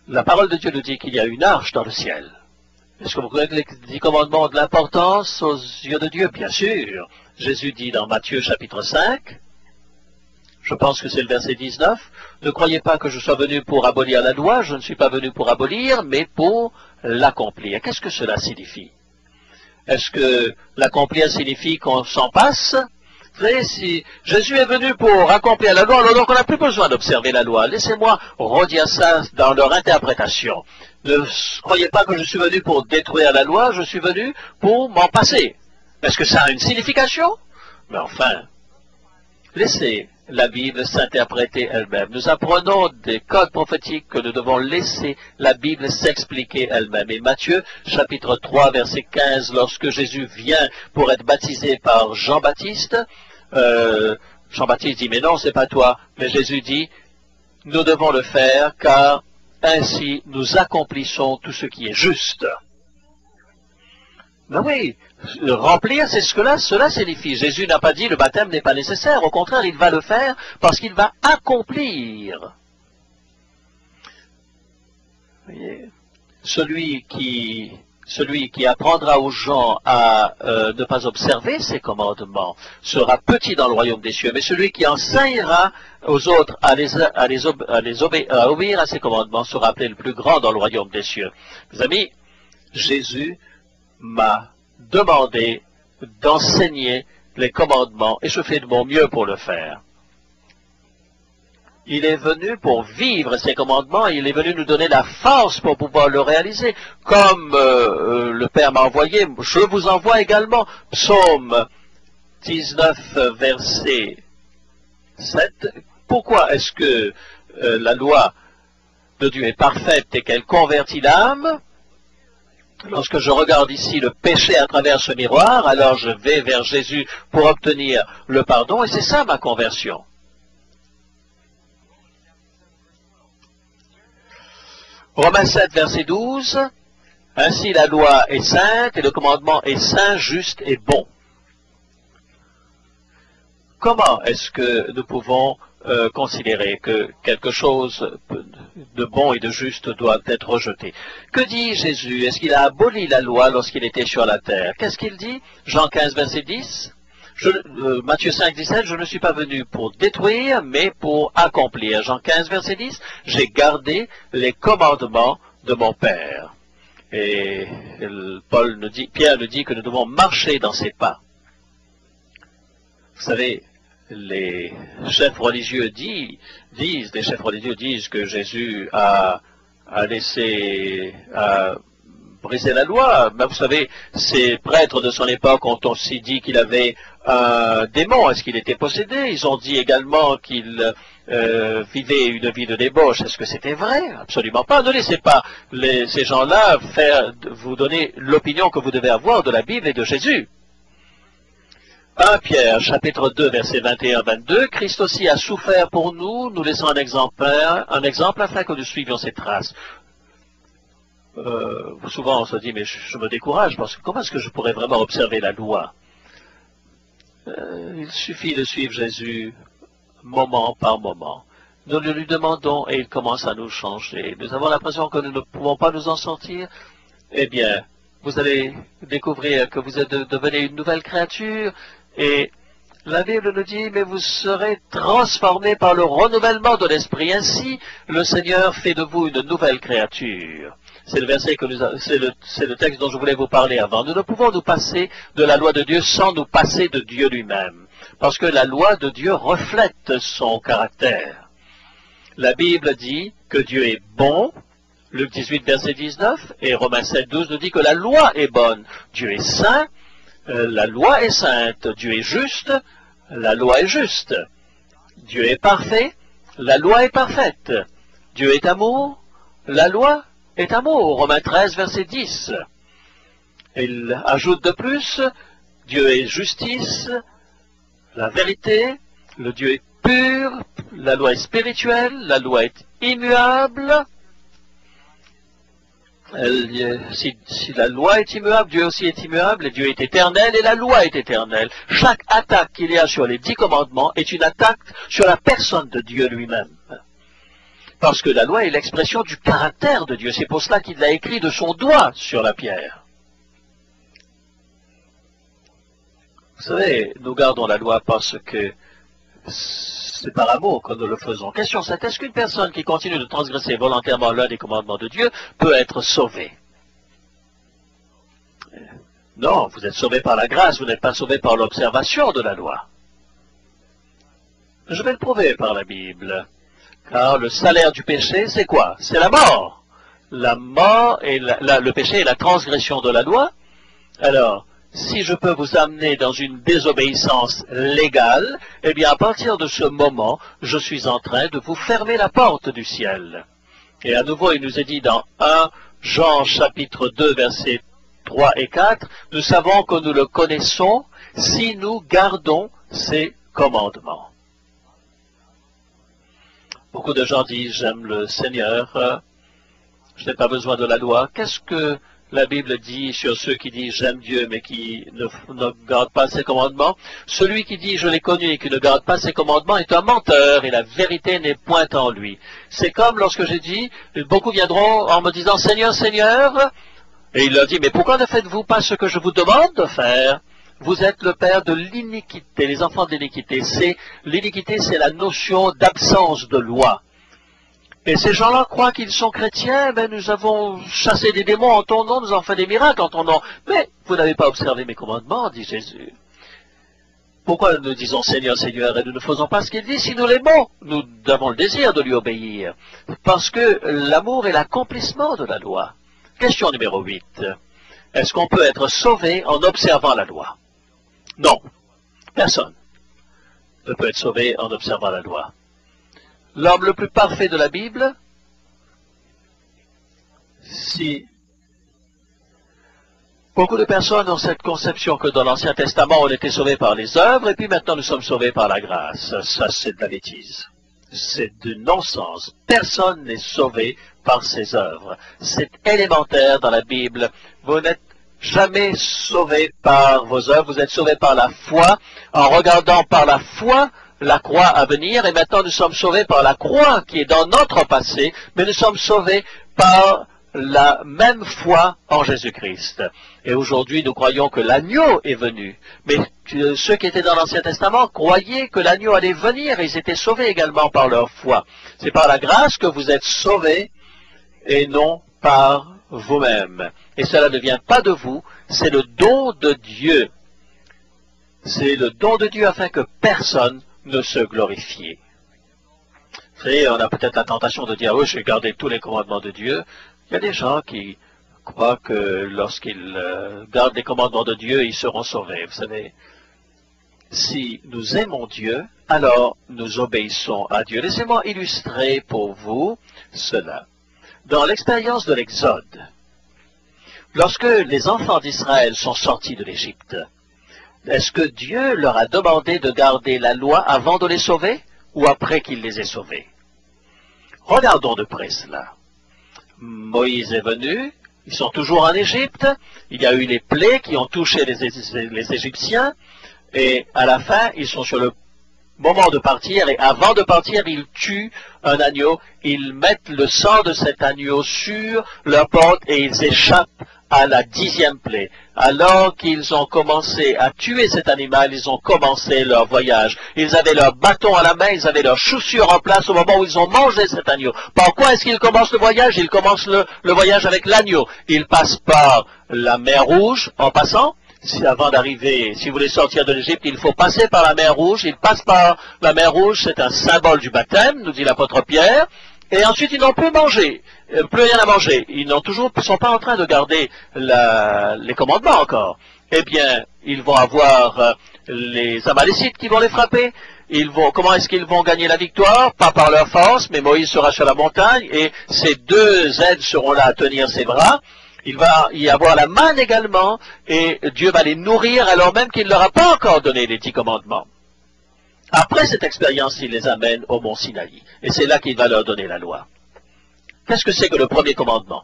La parole de Dieu nous dit qu'il y a une arche dans le ciel. Est-ce que vous croyez que les 10 commandements ont de l'importance aux yeux de Dieu? Bien sûr. Jésus dit dans Matthieu chapitre 5, je pense que c'est le verset 19, ne croyez pas que je sois venu pour abolir la loi, je ne suis pas venu pour abolir, mais pour l'accomplir. Qu'est-ce que cela signifie? Est-ce que l'accomplir signifie qu'on s'en passe? Vous savez, si Jésus est venu pour accomplir la loi, alors donc on n'a plus besoin d'observer la loi. Laissez-moi redire ça dans leur interprétation. Ne croyez pas que je suis venu pour détruire la loi, je suis venu pour m'en passer. Est-ce que ça a une signification? Mais enfin, laissez la Bible s'interpréter elle-même. Nous apprenons des codes prophétiques que nous devons laisser la Bible s'expliquer elle-même. Et Matthieu, chapitre 3, verset 15, lorsque Jésus vient pour être baptisé par Jean-Baptiste, Jean-Baptiste dit, mais non, c'est pas toi. Mais Jésus dit, nous devons le faire, car ainsi nous accomplissons tout ce qui est juste. Ben oui, remplir, c'est ce que cela signifie. Jésus n'a pas dit le baptême n'est pas nécessaire. Au contraire, il va le faire parce qu'il va accomplir. Vous voyez, celui qui apprendra aux gens à ne pas observer ses commandements sera petit dans le royaume des cieux. Mais celui qui enseignera aux autres à obéir à ses commandements sera appelé le plus grand dans le royaume des cieux. Mes amis, Jésus m'a demandé d'enseigner les commandements et je fais de mon mieux pour le faire. Il est venu pour vivre ses commandements, il est venu nous donner la force pour pouvoir le réaliser. Comme le Père m'a envoyé, je vous envoie également. Psaume 19, verset 7. Pourquoi est-ce que la loi de Dieu est parfaite et qu'elle convertit l'âme? Lorsque je regarde ici le péché à travers ce miroir, alors je vais vers Jésus pour obtenir le pardon, et c'est ça ma conversion. Romains 7, verset 12. Ainsi la loi est sainte et le commandement est saint, juste et bon. Comment est-ce que nous pouvons considérer que quelque chose de bon et de juste doit être rejeté? Que dit Jésus? Est-ce qu'il a aboli la loi lorsqu'il était sur la terre? Qu'est-ce qu'il dit? Jean 15, verset 10. Matthieu 5, 17, je ne suis pas venu pour détruire, mais pour accomplir. Jean 15, verset 10, j'ai gardé les commandements de mon Père. Et Pierre nous dit que nous devons marcher dans ses pas. Vous savez, les chefs religieux disent que Jésus a brisé la loi. Mais vous savez, ces prêtres de son époque ont aussi dit qu'il avait un démon. Est-ce qu'il était possédé? Ils ont dit également qu'il vivait une vie de débauche. Est-ce que c'était vrai? Absolument pas. Ne laissez pas ces gens-là vous donner l'opinion que vous devez avoir de la Bible et de Jésus. 1 Pierre, chapitre 2, versets 21-22, Christ aussi a souffert pour nous, nous laissant un exemple afin que nous suivions ses traces. Souvent on se dit, mais je me décourage, parce que comment est-ce que je pourrais vraiment observer la loi? Il suffit de suivre Jésus moment par moment. Nous lui demandons et il commence à nous changer. Nous avons l'impression que nous ne pouvons pas nous en sortir. Eh bien, vous allez découvrir que vous êtes devenez une nouvelle créature. Et la Bible nous dit, mais vous serez transformés par le renouvellement de l'esprit. Ainsi, le Seigneur fait de vous une nouvelle créature. C'est le verset c'est le texte dont je voulais vous parler avant. Nous ne pouvons nous passer de la loi de Dieu sans nous passer de Dieu lui-même. Parce que la loi de Dieu reflète son caractère. La Bible dit que Dieu est bon, Luc 18, verset 19, et Romains 7, 12 nous dit que la loi est bonne. Dieu est saint, la loi est sainte. Dieu est juste, la loi est juste. Dieu est parfait, la loi est parfaite. Dieu est amour, la loi est amour. Romains 13, verset 10. Il ajoute de plus, Dieu est justice, la vérité, le Dieu est pur, la loi est spirituelle, la loi est immuable. Si la loi est immuable, Dieu aussi est immuable, et Dieu est éternel, et la loi est éternelle. Chaque attaque qu'il y a sur les 10 commandements est une attaque sur la personne de Dieu lui-même. Parce que la loi est l'expression du caractère de Dieu. C'est pour cela qu'il l'a écrit de son doigt sur la pierre. Vous savez, nous gardons la loi parce que c'est par amour que nous le faisons. Question 7. Est-ce qu'une personne qui continue de transgresser volontairement l'un des commandements de Dieu peut être sauvée? Non, vous êtes sauvé par la grâce, vous n'êtes pas sauvé par l'observation de la loi. Je vais le prouver par la Bible. Car le salaire du péché, c'est quoi? C'est la mort. La mort et le péché est la transgression de la loi. Alors, si je peux vous amener dans une désobéissance légale, eh bien, à partir de ce moment, je suis en train de vous fermer la porte du ciel. Et à nouveau, il nous est dit dans 1 Jean chapitre 2, versets 3 et 4, nous savons que nous le connaissons si nous gardons ses commandements. Beaucoup de gens disent, j'aime le Seigneur, je n'ai pas besoin de la loi. Qu'est-ce que la Bible dit sur ceux qui disent, j'aime Dieu, mais qui ne gardent pas ses commandements? Celui qui dit, je l'ai connu et qui ne garde pas ses commandements est un menteur, et la vérité n'est point en lui. C'est comme lorsque j'ai dit, beaucoup viendront en me disant, Seigneur, Seigneur, et il leur dit, mais pourquoi ne faites-vous pas ce que je vous demande de faire? Vous êtes le père de l'iniquité, les enfants de l'iniquité. L'iniquité, c'est la notion d'absence de loi. Et ces gens-là croient qu'ils sont chrétiens, mais nous avons chassé des démons en ton nom, nous avons fait des miracles en ton nom. Mais vous n'avez pas observé mes commandements, dit Jésus. Pourquoi nous disons Seigneur, Seigneur, et nous ne faisons pas ce qu'il dit? Si nous l'aimons, nous avons le désir de lui obéir. Parce que l'amour est l'accomplissement de la loi. Question numéro 8. Est-ce qu'on peut être sauvé en observant la loi? Non. Personne ne peut être sauvé en observant la loi. L'homme le plus parfait de la Bible, si beaucoup de personnes ont cette conception que dans l'Ancien Testament, on était sauvé par les œuvres, et puis maintenant nous sommes sauvés par la grâce. Ça, c'est de la bêtise. C'est du non-sens. Personne n'est sauvé par ses œuvres. C'est élémentaire dans la Bible. Vous n'êtes jamais sauvé par vos œuvres, vous êtes sauvé par la foi, en regardant par la foi la croix à venir, et maintenant nous sommes sauvés par la croix qui est dans notre passé, mais nous sommes sauvés par la même foi en Jésus-Christ. Et aujourd'hui, nous croyons que l'agneau est venu. Mais ceux qui étaient dans l'Ancien Testament croyaient que l'agneau allait venir et ils étaient sauvés également par leur foi. C'est par la grâce que vous êtes sauvés et non par vous-même. Et cela ne vient pas de vous, c'est le don de Dieu. C'est le don de Dieu afin que personne ne se glorifie. Vous savez, on a peut-être la tentation de dire, oui, j'ai gardé tous les commandements de Dieu. Il y a des gens qui croient que lorsqu'ils gardent les commandements de Dieu, ils seront sauvés. Vous savez, si nous aimons Dieu, alors nous obéissons à Dieu. Laissez-moi illustrer pour vous cela. Dans l'expérience de l'Exode, lorsque les enfants d'Israël sont sortis de l'Égypte, est-ce que Dieu leur a demandé de garder la loi avant de les sauver ou après qu'il les ait sauvés? Regardons de près cela. Moïse est venu, ils sont toujours en Égypte, il y a eu les plaies qui ont touché les Égyptiens, et à la fin, ils sont sur le moment de partir, et avant de partir, ils tuent un agneau, ils mettent le sang de cet agneau sur leur porte, et ils échappent à la 10e plaie. Alors qu'ils ont commencé à tuer cet animal, ils ont commencé leur voyage. Ils avaient leur bâton à la main, ils avaient leurs chaussures en place au moment où ils ont mangé cet agneau. Pourquoi est-ce qu'ils commencent le voyage? Ils commencent le voyage avec l'agneau. Ils passent par la mer Rouge en passant. Avant d'arriver, si vous voulez sortir de l'Égypte, il faut passer par la mer Rouge. Ils passent par la mer Rouge, c'est un symbole du baptême, nous dit l'apôtre Pierre. Et ensuite, ils n'ont plus mangé, plus rien à manger. Ils sont pas en train de garder les commandements encore. Eh bien, ils vont avoir les Amalécites qui vont les frapper. Comment est-ce qu'ils vont gagner la victoire? Pas par leur force, mais Moïse sera sur la montagne et ces deux aides seront là à tenir ses bras. Il va y avoir la manne également et Dieu va les nourrir alors même qu'il ne leur a pas encore donné les 10 commandements. Après cette expérience, il les amène au mont Sinaï. Et c'est là qu'il va leur donner la loi. Qu'est-ce que c'est que le premier commandement?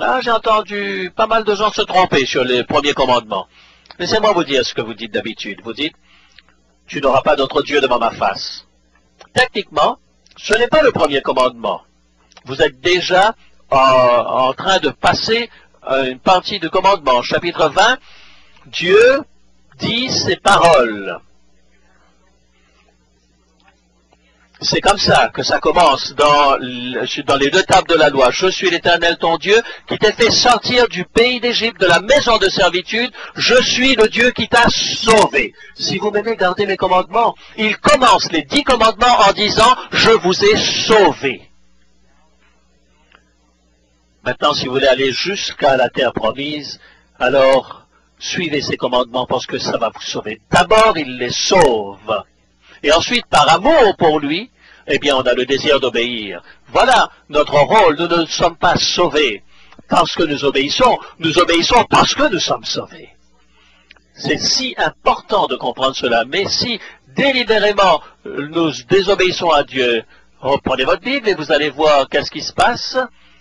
Ah, j'ai entendu pas mal de gens se tromper sur le premier commandement. Laissez-moi vous dire ce que vous dites d'habitude. Vous dites, tu n'auras pas d'autre Dieu devant ma face. Techniquement, ce n'est pas le premier commandement. Vous êtes déjà en train de passer une partie du commandement. Chapitre 20, Dieu dit ses paroles. C'est comme ça que ça commence dans les 2 tables de la loi. Je suis l'Éternel ton Dieu qui t'ai fait sortir du pays d'Égypte, de la maison de servitude. Je suis le Dieu qui t'a sauvé. Si vous m'aimez garder mes commandements, il commence les 10 commandements en disant « Je vous ai sauvé ». Maintenant, si vous voulez aller jusqu'à la terre promise, alors suivez ces commandements parce que ça va vous sauver. D'abord, il les sauve. Et ensuite, par amour pour lui, eh bien, on a le désir d'obéir. Voilà notre rôle. Nous ne sommes pas sauvés parce que nous obéissons parce que nous sommes sauvés. C'est si important de comprendre cela. Mais si délibérément nous désobéissons à Dieu, prenez votre Bible et vous allez voir qu'est-ce qui se passe.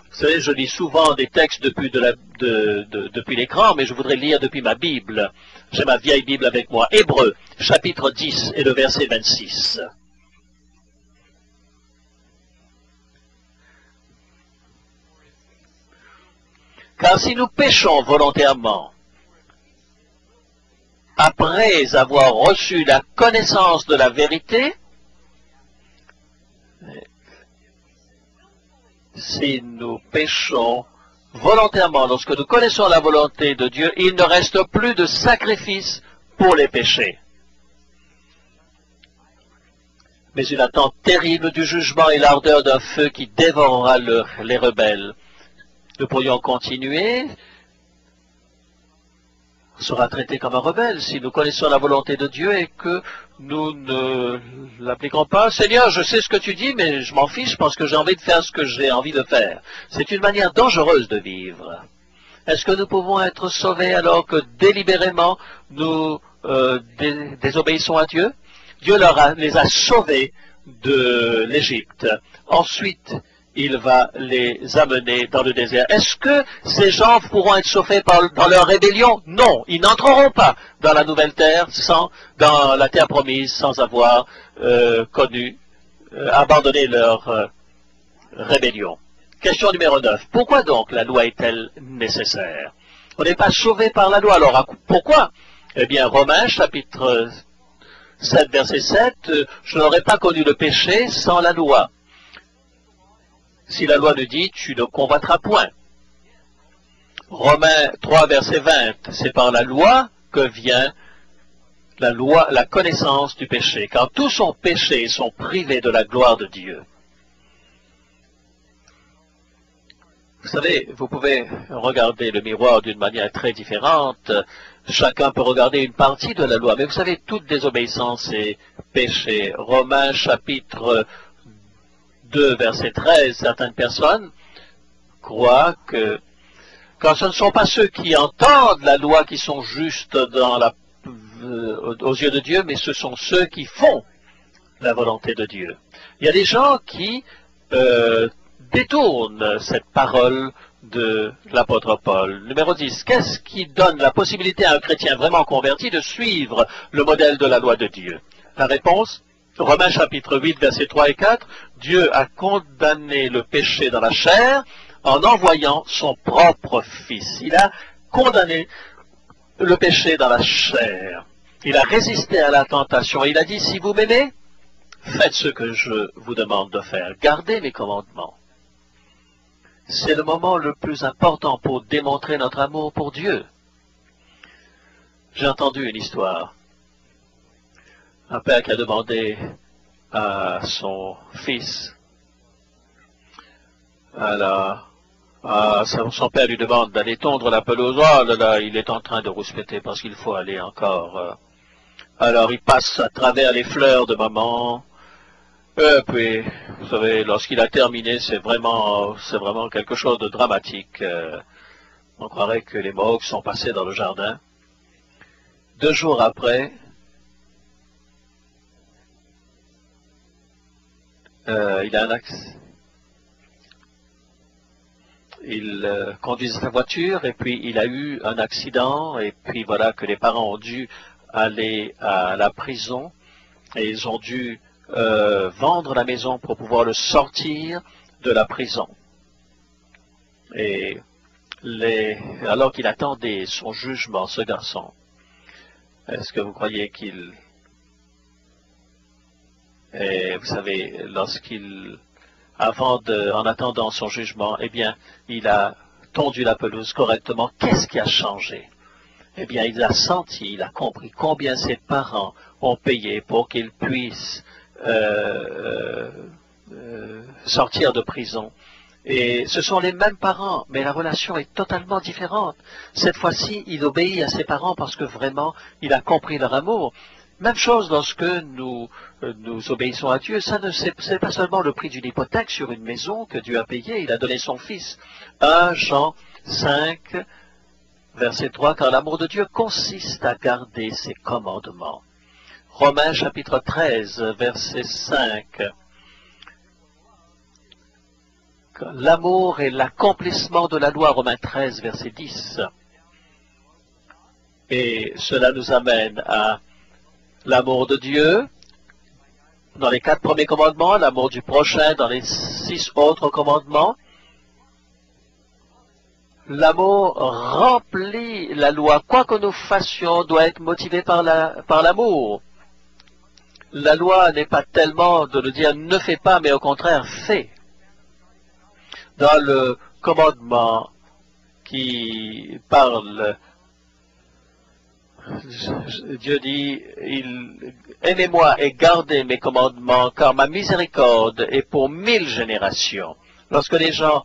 Vous savez, je lis souvent des textes depuis l'écran, mais je voudrais lire depuis ma Bible. J'ai ma vieille Bible avec moi. Hébreux, chapitre 10 et le verset 26. Car si nous péchons volontairement, après avoir reçu la connaissance de la vérité, si nous péchons volontairement, lorsque nous connaissons la volonté de Dieu, il ne reste plus de sacrifice pour les péchés. Mais une attente terrible du jugement et l'ardeur d'un feu qui dévorera les rebelles. Nous pourrions continuer, sera traité comme un rebelle si nous connaissons la volonté de Dieu et que nous ne l'appliquons pas. Seigneur, je sais ce que tu dis, mais je m'en fiche parce que j'ai envie de faire ce que j'ai envie de faire. C'est une manière dangereuse de vivre. Est-ce que nous pouvons être sauvés alors que délibérément nous désobéissons à Dieu? Dieu les a sauvés de l'Égypte. Ensuite, il va les amener dans le désert. Est-ce que ces gens pourront être sauvés dans leur rébellion? Non, ils n'entreront pas dans la nouvelle terre, dans la terre promise, sans avoir abandonné leur rébellion. Question numéro 9. Pourquoi donc la loi est-elle nécessaire? On n'est pas sauvé par la loi. Alors, pourquoi? Eh bien, Romains, chapitre 7, verset 7, je n'aurais pas connu le péché sans la loi. Si la loi nous dit, tu ne convoiteras point. Romains 3, verset 20, c'est par la loi que vient la connaissance du péché, car tous sont péchés et sont privés de la gloire de Dieu. Vous savez, vous pouvez regarder le miroir d'une manière très différente. Chacun peut regarder une partie de la loi, mais vous savez, toute désobéissance est péché. Romains chapitre 2, verset 13, certaines personnes croient que quand ce ne sont pas ceux qui entendent la loi qui sont justes aux yeux de Dieu, mais ce sont ceux qui font la volonté de Dieu. Il y a des gens qui détourne cette parole de l'apôtre Paul. Numéro 10. Qu'est-ce qui donne la possibilité à un chrétien vraiment converti de suivre le modèle de la loi de Dieu? La réponse, Romains chapitre 8, versets 3 et 4. Dieu a condamné le péché dans la chair en envoyant son propre Fils. Il a condamné le péché dans la chair. Il a résisté à la tentation. Il a dit, si vous m'aimez, faites ce que je vous demande de faire. Gardez mes commandements. C'est le moment le plus important pour démontrer notre amour pour Dieu. J'ai entendu une histoire. Un père qui a demandé à son fils, son père lui demande d'aller tondre la pelouse. Oh là là, il est en train de rouspéter parce qu'il faut aller encore. Alors il passe à travers les fleurs de maman. Et puis, vous savez, lorsqu'il a terminé, c'est vraiment quelque chose de dramatique. On croirait que les Mohawks sont passés dans le jardin. 2 jours après, il a un accident. Il conduisait sa voiture et puis il a eu un accident et puis voilà que les parents ont dû aller à la prison et ils ont dû vendre la maison pour pouvoir le sortir de la prison. Et alors qu'il attendait son jugement, ce garçon, est-ce que vous croyez qu'il... Et vous savez, en attendant son jugement, eh bien, il a tondu la pelouse correctement. Qu'est-ce qui a changé? Eh bien, il a compris combien ses parents ont payé pour qu'il puisse sortir de prison. Et ce sont les mêmes parents, mais la relation est totalement différente. Cette fois-ci, il obéit à ses parents parce que vraiment, il a compris leur amour. Même chose lorsque nous obéissons à Dieu, c'est pas seulement le prix d'une hypothèque sur une maison que Dieu a payé, il a donné son Fils. 1 Jean 5, verset 3, car l'amour de Dieu consiste à garder ses commandements. Romains chapitre 13, verset 5. L'amour est l'accomplissement de la loi, Romains 13, verset 10. Et cela nous amène à l'amour de Dieu dans les 4 premiers commandements, l'amour du prochain dans les 6 autres commandements. L'amour remplit la loi. Quoi que nous fassions doit être motivé par l'amour. La loi n'est pas tellement de nous dire ne fais pas, mais au contraire fais. Dans le commandement qui parle Dieu dit, aimez-moi et gardez mes commandements, car ma miséricorde est pour 1000 générations. Lorsque les gens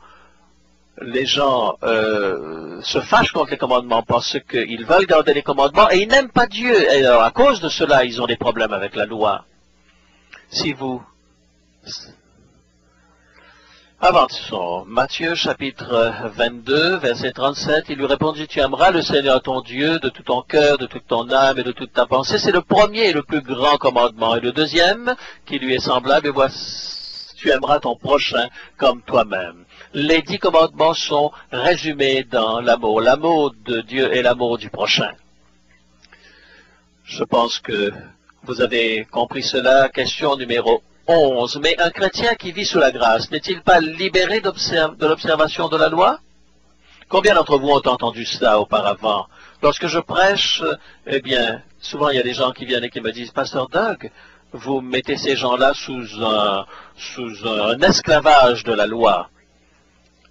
se fâchent contre les commandements parce qu'ils veulent garder les commandements et ils n'aiment pas Dieu. Et alors, à cause de cela, ils ont des problèmes avec la loi. Si vous... Avançons. Matthieu chapitre 22, verset 37, il lui répondit, tu aimeras le Seigneur ton Dieu de tout ton cœur, de toute ton âme et de toute ta pensée. C'est le premier et le plus grand commandement. Et le deuxième, qui lui est semblable, et voici, tu aimeras ton prochain comme toi-même. Les 10 commandements sont résumés dans l'amour. L'amour de Dieu et l'amour du prochain. Je pense que vous avez compris cela. Question numéro 11. Mais un chrétien qui vit sous la grâce, n'est-il pas libéré de l'observation de la loi? Combien d'entre vous ont entendu cela auparavant? Lorsque je prêche, eh bien, souvent il y a des gens qui viennent et qui me disent, Pasteur Doug, vous mettez ces gens-là sous un esclavage de la loi.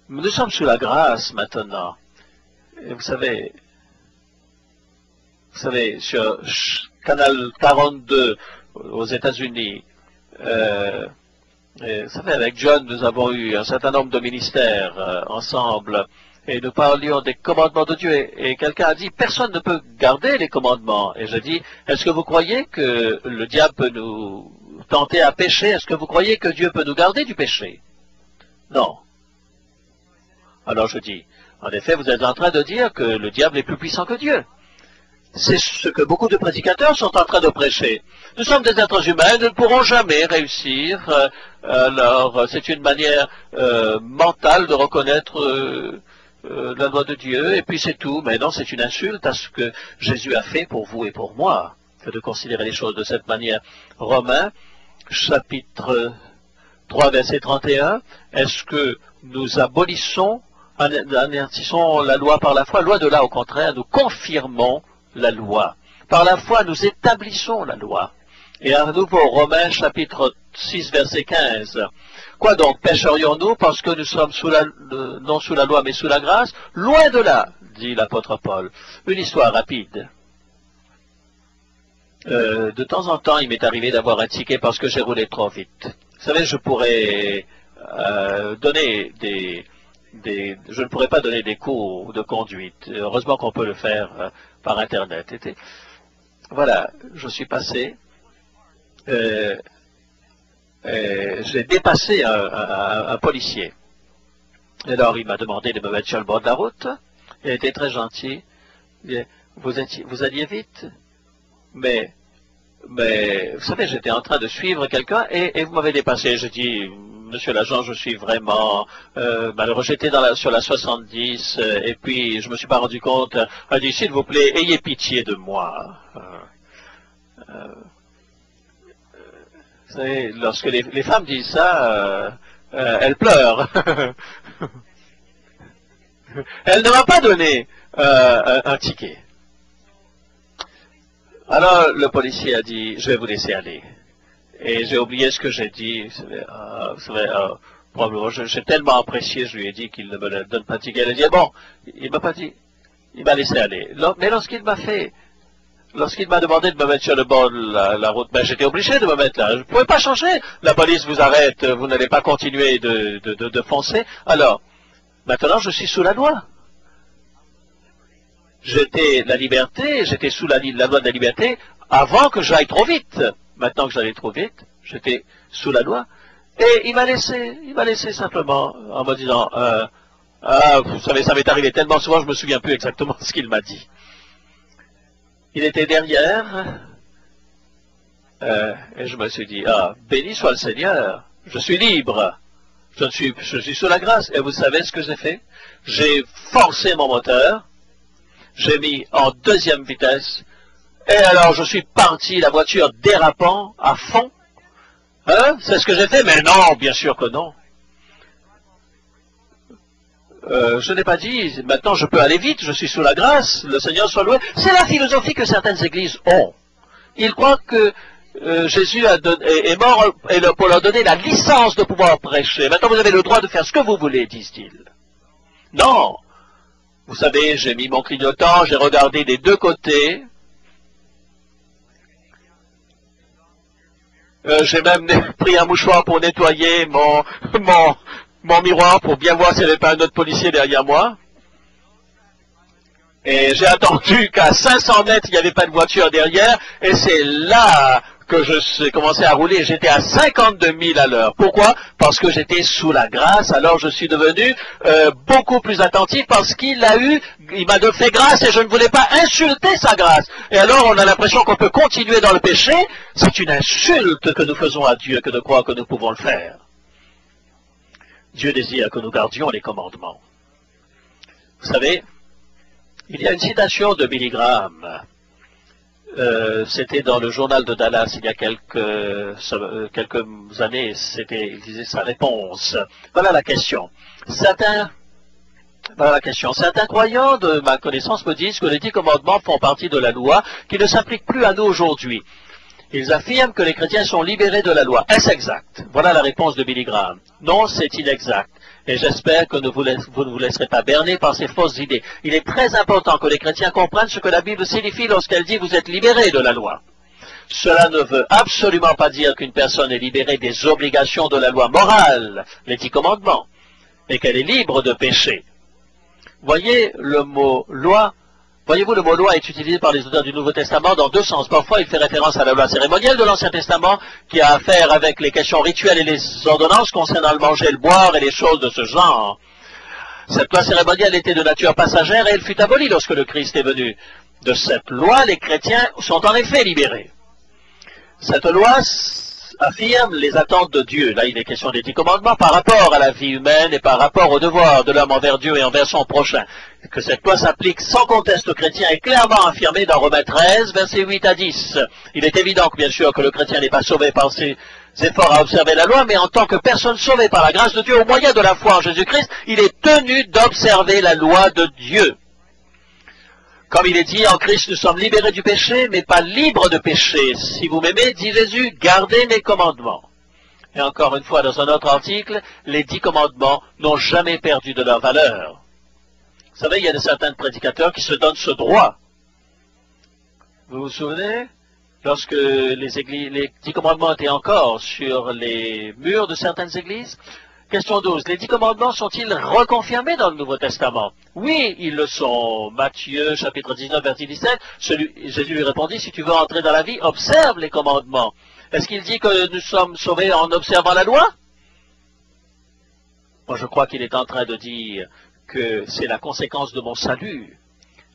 Nous sommes sous la grâce maintenant. Et vous savez, sur Canal 42 aux États-Unis, vous savez, avec John, nous avons eu un certain nombre de ministères ensemble, et nous parlions des commandements de Dieu, et quelqu'un a dit, personne ne peut garder les commandements. Et je dis, est-ce que vous croyez que le diable peut nous tenter à pécher? Est-ce que vous croyez que Dieu peut nous garder du péché? Non. Alors je dis, en effet, vous êtes en train de dire que le diable est plus puissant que Dieu. C'est ce que beaucoup de prédicateurs sont en train de prêcher. Nous sommes des êtres humains, nous ne pourrons jamais réussir. Alors, c'est une manière mentale de reconnaître la loi de Dieu, et puis c'est tout. Mais non, c'est une insulte à ce que Jésus a fait pour vous et pour moi, que de considérer les choses de cette manière. Romains, chapitre 3, verset 31, est-ce que nous abolissons, anéantissons la loi par la foi? Loi de là, au contraire, nous confirmons la loi. Par la foi, nous établissons la loi. Et à nouveau, Romains chapitre 6, verset 15. Quoi donc, pécherions-nous parce que nous sommes non sous la loi, mais sous la grâce? Loin de là, dit l'apôtre Paul. Une histoire rapide. De temps en temps, il m'est arrivé d'avoir un ticket parce que j'ai roulé trop vite. Vous savez, je pourrais donner je ne pourrais pas donner des cours de conduite. Heureusement qu'on peut le faire par Internet. Voilà, je suis passé, j'ai dépassé un policier. Et alors il m'a demandé de me mettre sur le bord de la route. Il a été très gentil. Vous alliez vite, mais vous savez, j'étais en train de suivre quelqu'un et vous m'avez dépassé. J'ai dit, Monsieur l'agent, je suis vraiment malheureux. J'étais sur la 70 et puis je me suis pas rendu compte. Il a dit, s'il vous plaît, ayez pitié de moi. Vous savez, lorsque les femmes disent ça, elles pleurent. Elle ne m'a pas donné un ticket. Alors le policier a dit, je vais vous laisser aller. Et j'ai oublié ce que j'ai dit. Vous savez, probablement, j'ai tellement apprécié, je lui ai dit qu'il ne me donne pas de ticket. Il a dit, bon, il m'a pas dit, il m'a laissé aller. Mais lorsqu'il m'a demandé de me mettre sur le bord de la route, ben, j'étais obligé de me mettre là. Je ne pouvais pas changer. La police vous arrête, vous n'allez pas continuer de foncer. Alors, maintenant, je suis sous la loi. J'étais sous la loi de la liberté avant que j'aille trop vite. Maintenant que j'allais trop vite, j'étais sous la loi. Et il m'a laissé simplement en me disant, vous savez, ça m'est arrivé tellement souvent, je me souviens plus exactement ce qu'il m'a dit. Il était derrière, et je me suis dit, béni soit le Seigneur, je suis libre, je suis sous la grâce. Et vous savez ce que j'ai fait? J'ai forcé mon moteur, j'ai mis en deuxième vitesse, et alors je suis parti, la voiture dérapant à fond. Hein? C'est ce que j'ai fait? Mais non, bien sûr que non. Je n'ai pas dit, maintenant je peux aller vite, je suis sous la grâce, le Seigneur soit loué. C'est la philosophie que certaines églises ont. Ils croient que Jésus est mort pour leur donner la licence de pouvoir prêcher. Maintenant vous avez le droit de faire ce que vous voulez, disent-ils. Non. Vous savez, j'ai mis mon clignotant, j'ai regardé des deux côtés, J'ai même pris un mouchoir pour nettoyer mon miroir pour bien voir s'il n'y avait pas un autre policier derrière moi. Et j'ai attendu qu'à 500 mètres, il n'y avait pas de voiture derrière. Et c'est là que j'ai commencé à rouler. J'étais à 52 000 à l'heure. Pourquoi? Parce que j'étais sous la grâce. Alors je suis devenu beaucoup plus attentif parce il m'a fait grâce et je ne voulais pas insulter sa grâce. Et alors on a l'impression qu'on peut continuer dans le péché. C'est une insulte que nous faisons à Dieu que de croire que nous pouvons le faire. Dieu désire que nous gardions les commandements. Vous savez, il y a une citation de Billy Graham. C'était dans le journal de Dallas il y a quelques années. Il disait sa réponse. Voilà la question. Certains croyants de ma connaissance me disent que les 10 commandements font partie de la loi qui ne s'applique plus à nous aujourd'hui. Ils affirment que les chrétiens sont libérés de la loi. Est-ce exact? Voilà la réponse de Billy Graham. Non, c'est inexact. Et j'espère que vous ne vous laisserez pas berner par ces fausses idées. Il est très important que les chrétiens comprennent ce que la Bible signifie lorsqu'elle dit « vous êtes libérés de la loi ». Cela ne veut absolument pas dire qu'une personne est libérée des obligations de la loi morale, les 10 commandements, et qu'elle est libre de péché. Voyez le mot loi. Voyez-vous, le mot loi est utilisé par les auteurs du Nouveau Testament dans deux sens. Parfois, il fait référence à la loi cérémonielle de l'Ancien Testament, qui a affaire avec les questions rituelles et les ordonnances concernant le manger, le boire et les choses de ce genre. Cette loi cérémonielle était de nature passagère et elle fut abolie lorsque le Christ est venu. De cette loi, les chrétiens sont en effet libérés. Cette loi affirme les attentes de Dieu. Là, il est question des 10 commandements par rapport à la vie humaine et par rapport au devoir de l'homme envers Dieu et envers son prochain. Que cette loi s'applique sans conteste aux chrétiens est clairement affirmé dans Romains 13, versets 8 à 10. Il est évident que, bien sûr, que le chrétien n'est pas sauvé par ses efforts à observer la loi, mais en tant que personne sauvée par la grâce de Dieu au moyen de la foi en Jésus-Christ, il est tenu d'observer la loi de Dieu. Comme il est dit, en Christ nous sommes libérés du péché, mais pas libres de péché. Si vous m'aimez, dit Jésus, gardez mes commandements. Et encore une fois, dans un autre article, les 10 commandements n'ont jamais perdu de leur valeur. Vous savez, il y a certains prédicateurs qui se donnent ce droit. Vous vous souvenez? Lorsque les 10 commandements étaient encore sur les murs de certaines églises? Question 12. Les 10 commandements sont-ils reconfirmés dans le Nouveau Testament? Oui, ils le sont. Matthieu, chapitre 19, verset 17. Jésus lui répondit, si tu veux entrer dans la vie, observe les commandements. Est-ce qu'il dit que nous sommes sauvés en observant la loi? Moi, je crois qu'il est en train de dire que c'est la conséquence de mon salut.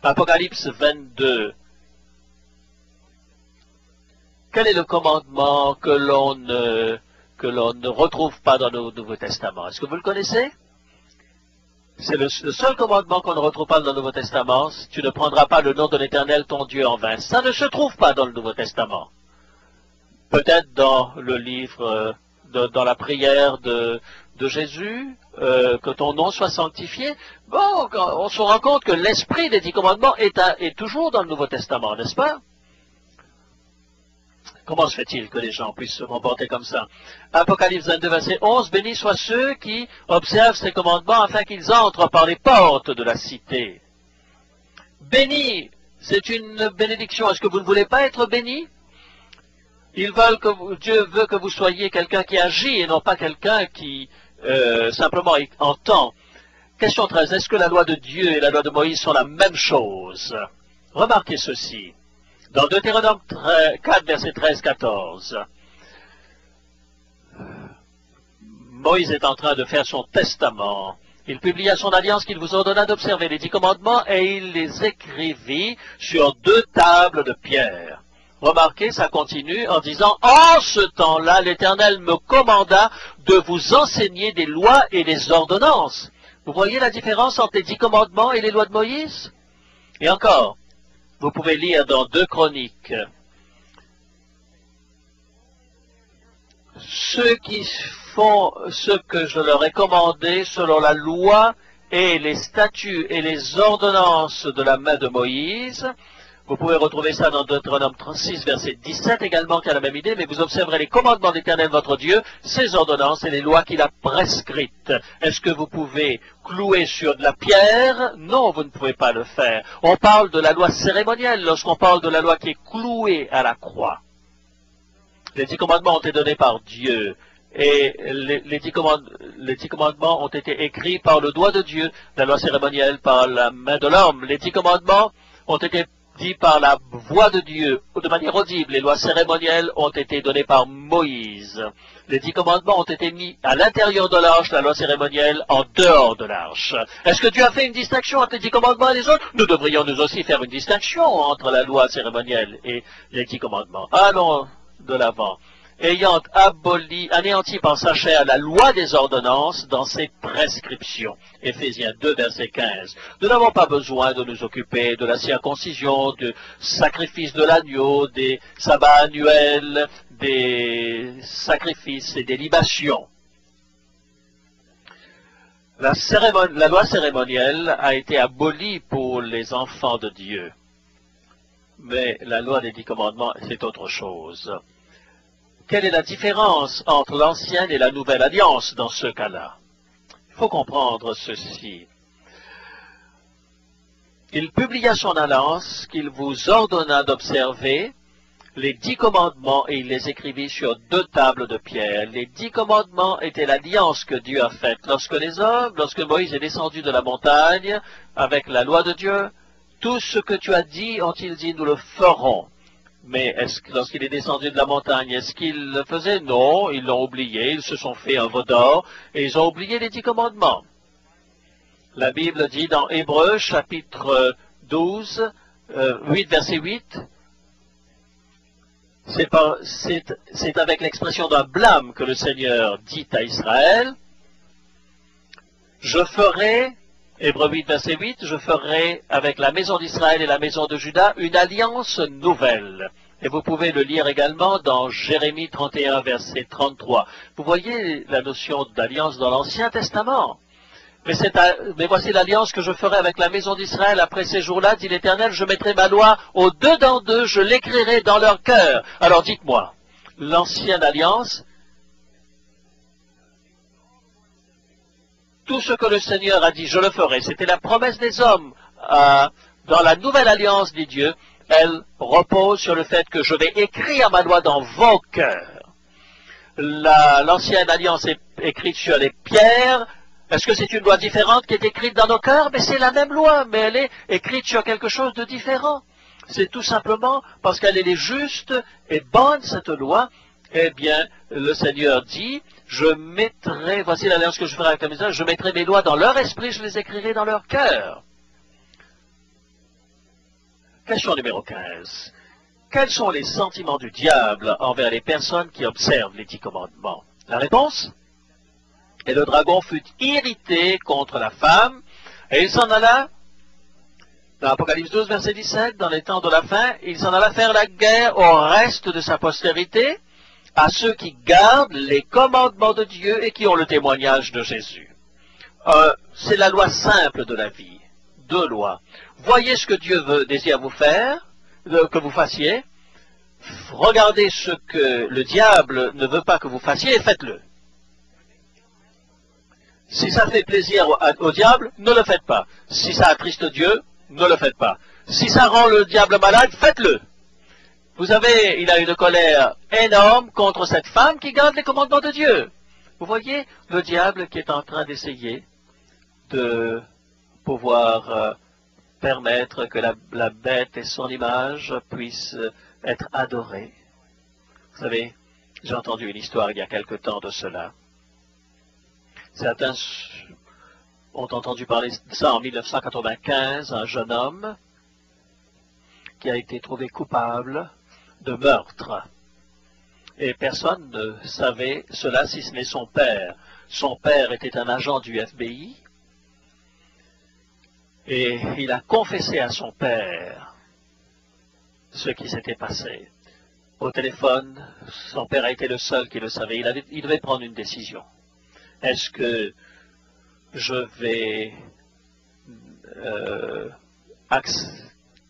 Apocalypse 22. Quel est le commandement que l'on ne retrouve pas dans le Nouveau Testament? Est-ce que vous le connaissez? C'est le seul commandement qu'on ne retrouve pas dans le Nouveau Testament. Tu ne prendras pas le nom de l'Éternel ton Dieu en vain. Ça ne se trouve pas dans le Nouveau Testament. Peut-être dans le livre, dans la prière de Jésus, que ton nom soit sanctifié. Bon, on se rend compte que l'esprit des 10 commandements est toujours dans le Nouveau Testament, n'est-ce pas? Comment se fait-il que les gens puissent se comporter comme ça? Apocalypse 22, verset 11, bénis soient ceux qui observent ces commandements afin qu'ils entrent par les portes de la cité. Béni, c'est une bénédiction. Est-ce que vous ne voulez pas être béni? Dieu veut que vous soyez quelqu'un qui agit et non pas quelqu'un qui simplement entend. Question 13, est-ce que la loi de Dieu et la loi de Moïse sont la même chose? Remarquez ceci. Dans Deutéronome 4, verset 13-14, Moïse est en train de faire son testament. Il publia son alliance qu'il vous ordonna d'observer les 10 commandements et il les écrivit sur 2 tables de pierre. Remarquez, ça continue en disant « En ce temps-là, l'Éternel me commanda de vous enseigner des lois et des ordonnances. » Vous voyez la différence entre les 10 commandements et les lois de Moïse? Et encore, vous pouvez lire dans 2 Chroniques. Ceux qui font ce que je leur ai commandé selon la loi et les statuts et les ordonnances de la main de Moïse. Vous pouvez retrouver ça dans Deutéronome 36, verset 17 également, qui a la même idée, mais vous observerez les commandements de l'Éternel votre Dieu, ses ordonnances et les lois qu'il a prescrites. Est-ce que vous pouvez clouer sur de la pierre? Non, vous ne pouvez pas le faire. On parle de la loi cérémonielle lorsqu'on parle de la loi qui est clouée à la croix. Les 10 commandements ont été donnés par Dieu. Et les 10 commandements ont été écrits par le doigt de Dieu, la loi cérémonielle par la main de l'homme. Les 10 commandements ont été dit par la voix de Dieu, ou de manière audible. Les lois cérémonielles ont été données par Moïse. Les 10 commandements ont été mis à l'intérieur de l'arche, la loi cérémonielle en dehors de l'arche. Est-ce que Dieu a fait une distinction entre les 10 commandements et les autres? Nous devrions nous aussi faire une distinction entre la loi cérémonielle et les 10 commandements. Allons de l'avant. Ayant anéanti par sa chair la loi des ordonnances dans ses prescriptions. Éphésiens 2, verset 15. Nous n'avons pas besoin de nous occuper de la circoncision, du sacrifice de l'agneau, des sabbats annuels, des sacrifices et des libations. La loi cérémonielle a été abolie pour les enfants de Dieu. Mais la loi des 10 commandements, c'est autre chose. Quelle est la différence entre l'ancienne et la nouvelle alliance dans ce cas-là? Il faut comprendre ceci. Il publia son alliance qu'il vous ordonna d'observer, les 10 commandements, et il les écrivit sur 2 tables de pierre. Les 10 commandements étaient l'alliance que Dieu a faite. Lorsque Moïse est descendu de la montagne avec la loi de Dieu, tout ce que tu as dit, ont-ils dit, nous le ferons. Mais lorsqu'il est descendu de la montagne, est-ce qu'il le faisait? Non, ils l'ont oublié, ils se sont fait un veau d'or, et ils ont oublié les 10 commandements. La Bible dit dans Hébreux, chapitre 12, 8, verset 8, c'est avec l'expression d'un blâme que le Seigneur dit à Israël, je ferai, Hébreux 8, verset 8, je ferai avec la maison d'Israël et la maison de Juda une alliance nouvelle. Et vous pouvez le lire également dans Jérémie 31, verset 33. Vous voyez la notion d'alliance dans l'Ancien Testament. Mais voici l'alliance que je ferai avec la maison d'Israël après ces jours-là, dit l'Éternel, je mettrai ma loi au-dedans d'eux, je l'écrirai dans leur cœur. Alors dites-moi, l'ancienne alliance, tout ce que le Seigneur a dit, je le ferai, c'était la promesse des hommes. Dans la nouvelle alliance, dit Dieu, elle repose sur le fait que je vais écrire ma loi dans vos cœurs. L'ancienne alliance est écrite sur les pierres. Est-ce que c'est une loi différente qui est écrite dans nos cœurs? Mais c'est la même loi, mais elle est écrite sur quelque chose de différent. C'est tout simplement parce qu'elle est juste et bonne, cette loi. Eh bien, le Seigneur dit, voici l'alliance que je ferai avec la maison, je mettrai mes lois dans leur esprit, je les écrirai dans leur cœur. Question numéro 15. Quels sont les sentiments du diable envers les personnes qui observent les 10 commandements? La réponse? Et le dragon fut irrité contre la femme, et il s'en alla, dans Apocalypse 12, verset 17, dans les temps de la fin, il s'en alla faire la guerre au reste de sa postérité, à ceux qui gardent les commandements de Dieu et qui ont le témoignage de Jésus. C'est la loi simple de la vie. 2 lois. Voyez ce que Dieu désire vous faire, que vous fassiez. Regardez ce que le diable ne veut pas que vous fassiez et faites-le. Si ça fait plaisir au diable, ne le faites pas. Si ça attriste Dieu, ne le faites pas. Si ça rend le diable malade, faites-le. Il a une colère énorme contre cette femme qui garde les commandements de Dieu. Vous voyez le diable qui est en train d'essayer de pouvoir permettre que la bête et son image puissent être adorées. Vous savez, j'ai entendu une histoire il y a quelque temps de cela. Certains ont entendu parler de ça en 1995, un jeune homme qui a été trouvé coupable de meurtre. Et personne ne savait cela si ce n'est son père. Son père était un agent du FBI et il a confessé à son père ce qui s'était passé. Au téléphone, son père a été le seul qui le savait. Il devait prendre une décision. Est-ce que je vais...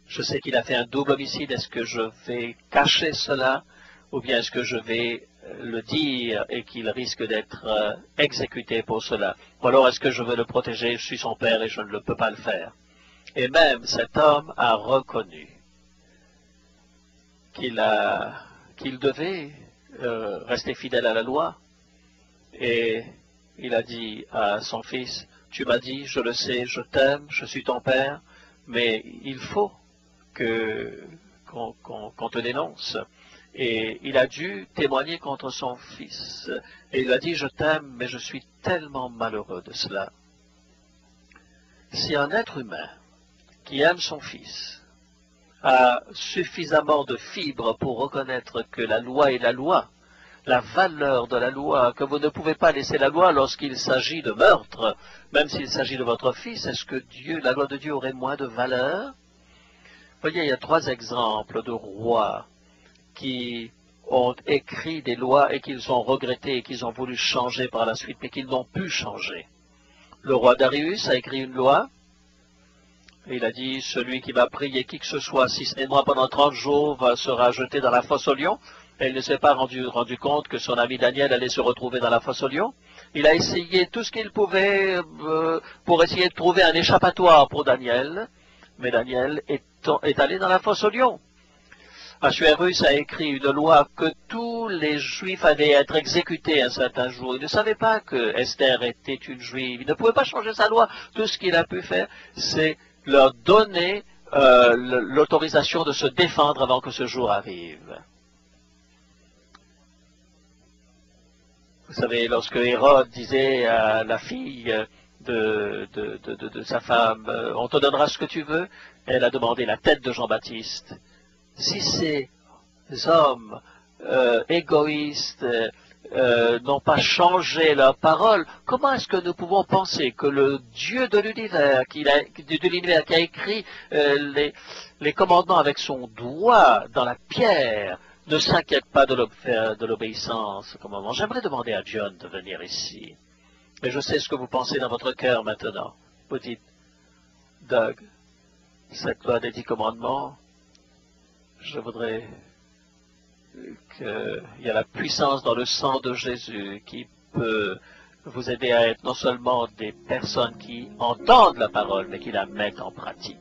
je sais qu'il a fait un double homicide. Est-ce que je vais cacher cela? Ou bien est-ce que je vais le dire et qu'il risque d'être exécuté pour cela? Ou alors est-ce que je veux le protéger? Je suis son père et je ne peux pas le faire. Et même cet homme a reconnu qu'il devait rester fidèle à la loi. Et il a dit à son fils, tu m'as dit, je le sais, je t'aime, je suis ton père, mais il faut qu'on te dénonce. Et il a dû témoigner contre son fils. Et il a dit, je t'aime, mais je suis tellement malheureux de cela. Si un être humain qui aime son fils a suffisamment de fibres pour reconnaître que la loi est la loi, la valeur de la loi, que vous ne pouvez pas laisser la loi lorsqu'il s'agit de meurtre, même s'il s'agit de votre fils, est-ce que la loi de Dieu aurait moins de valeur? Vous voyez, il y a 3 exemples de rois qui ont écrit des lois et qu'ils ont regretté et qu'ils ont voulu changer par la suite, mais qu'ils n'ont pu changer. Le roi Darius a écrit une loi, et il a dit, celui qui va prier qui que ce soit, si ce n'est moi pendant 30 jours, sera jeté dans la fosse aux lions. Et il ne s'est pas rendu compte que son ami Daniel allait se retrouver dans la fosse aux lions. Il a essayé tout ce qu'il pouvait pour essayer de trouver un échappatoire pour Daniel, mais Daniel est allé dans la fosse aux lions. Ahasuérus a écrit une loi que tous les Juifs allaient être exécutés un certain jour. Il ne savait pas que Esther était une Juive. Il ne pouvait pas changer sa loi. Tout ce qu'il a pu faire, c'est leur donner l'autorisation de se défendre avant que ce jour arrive. Vous savez, lorsque Hérode disait à la fille de sa femme, on te donnera ce que tu veux, elle a demandé la tête de Jean-Baptiste. Si ces hommes égoïstes n'ont pas changé leur parole, comment est-ce que nous pouvons penser que le Dieu de l'univers, qui a écrit les commandements avec son doigt dans la pierre, ne s'inquiète pas de l'obéissance? J'aimerais demander à John de venir ici. Mais je sais ce que vous pensez dans votre cœur maintenant. Vous dites, Doug, cette loi des 10 commandements, je voudrais qu'il y ait la puissance dans le sang de Jésus qui peut vous aider à être non seulement des personnes qui entendent la parole, mais qui la mettent en pratique.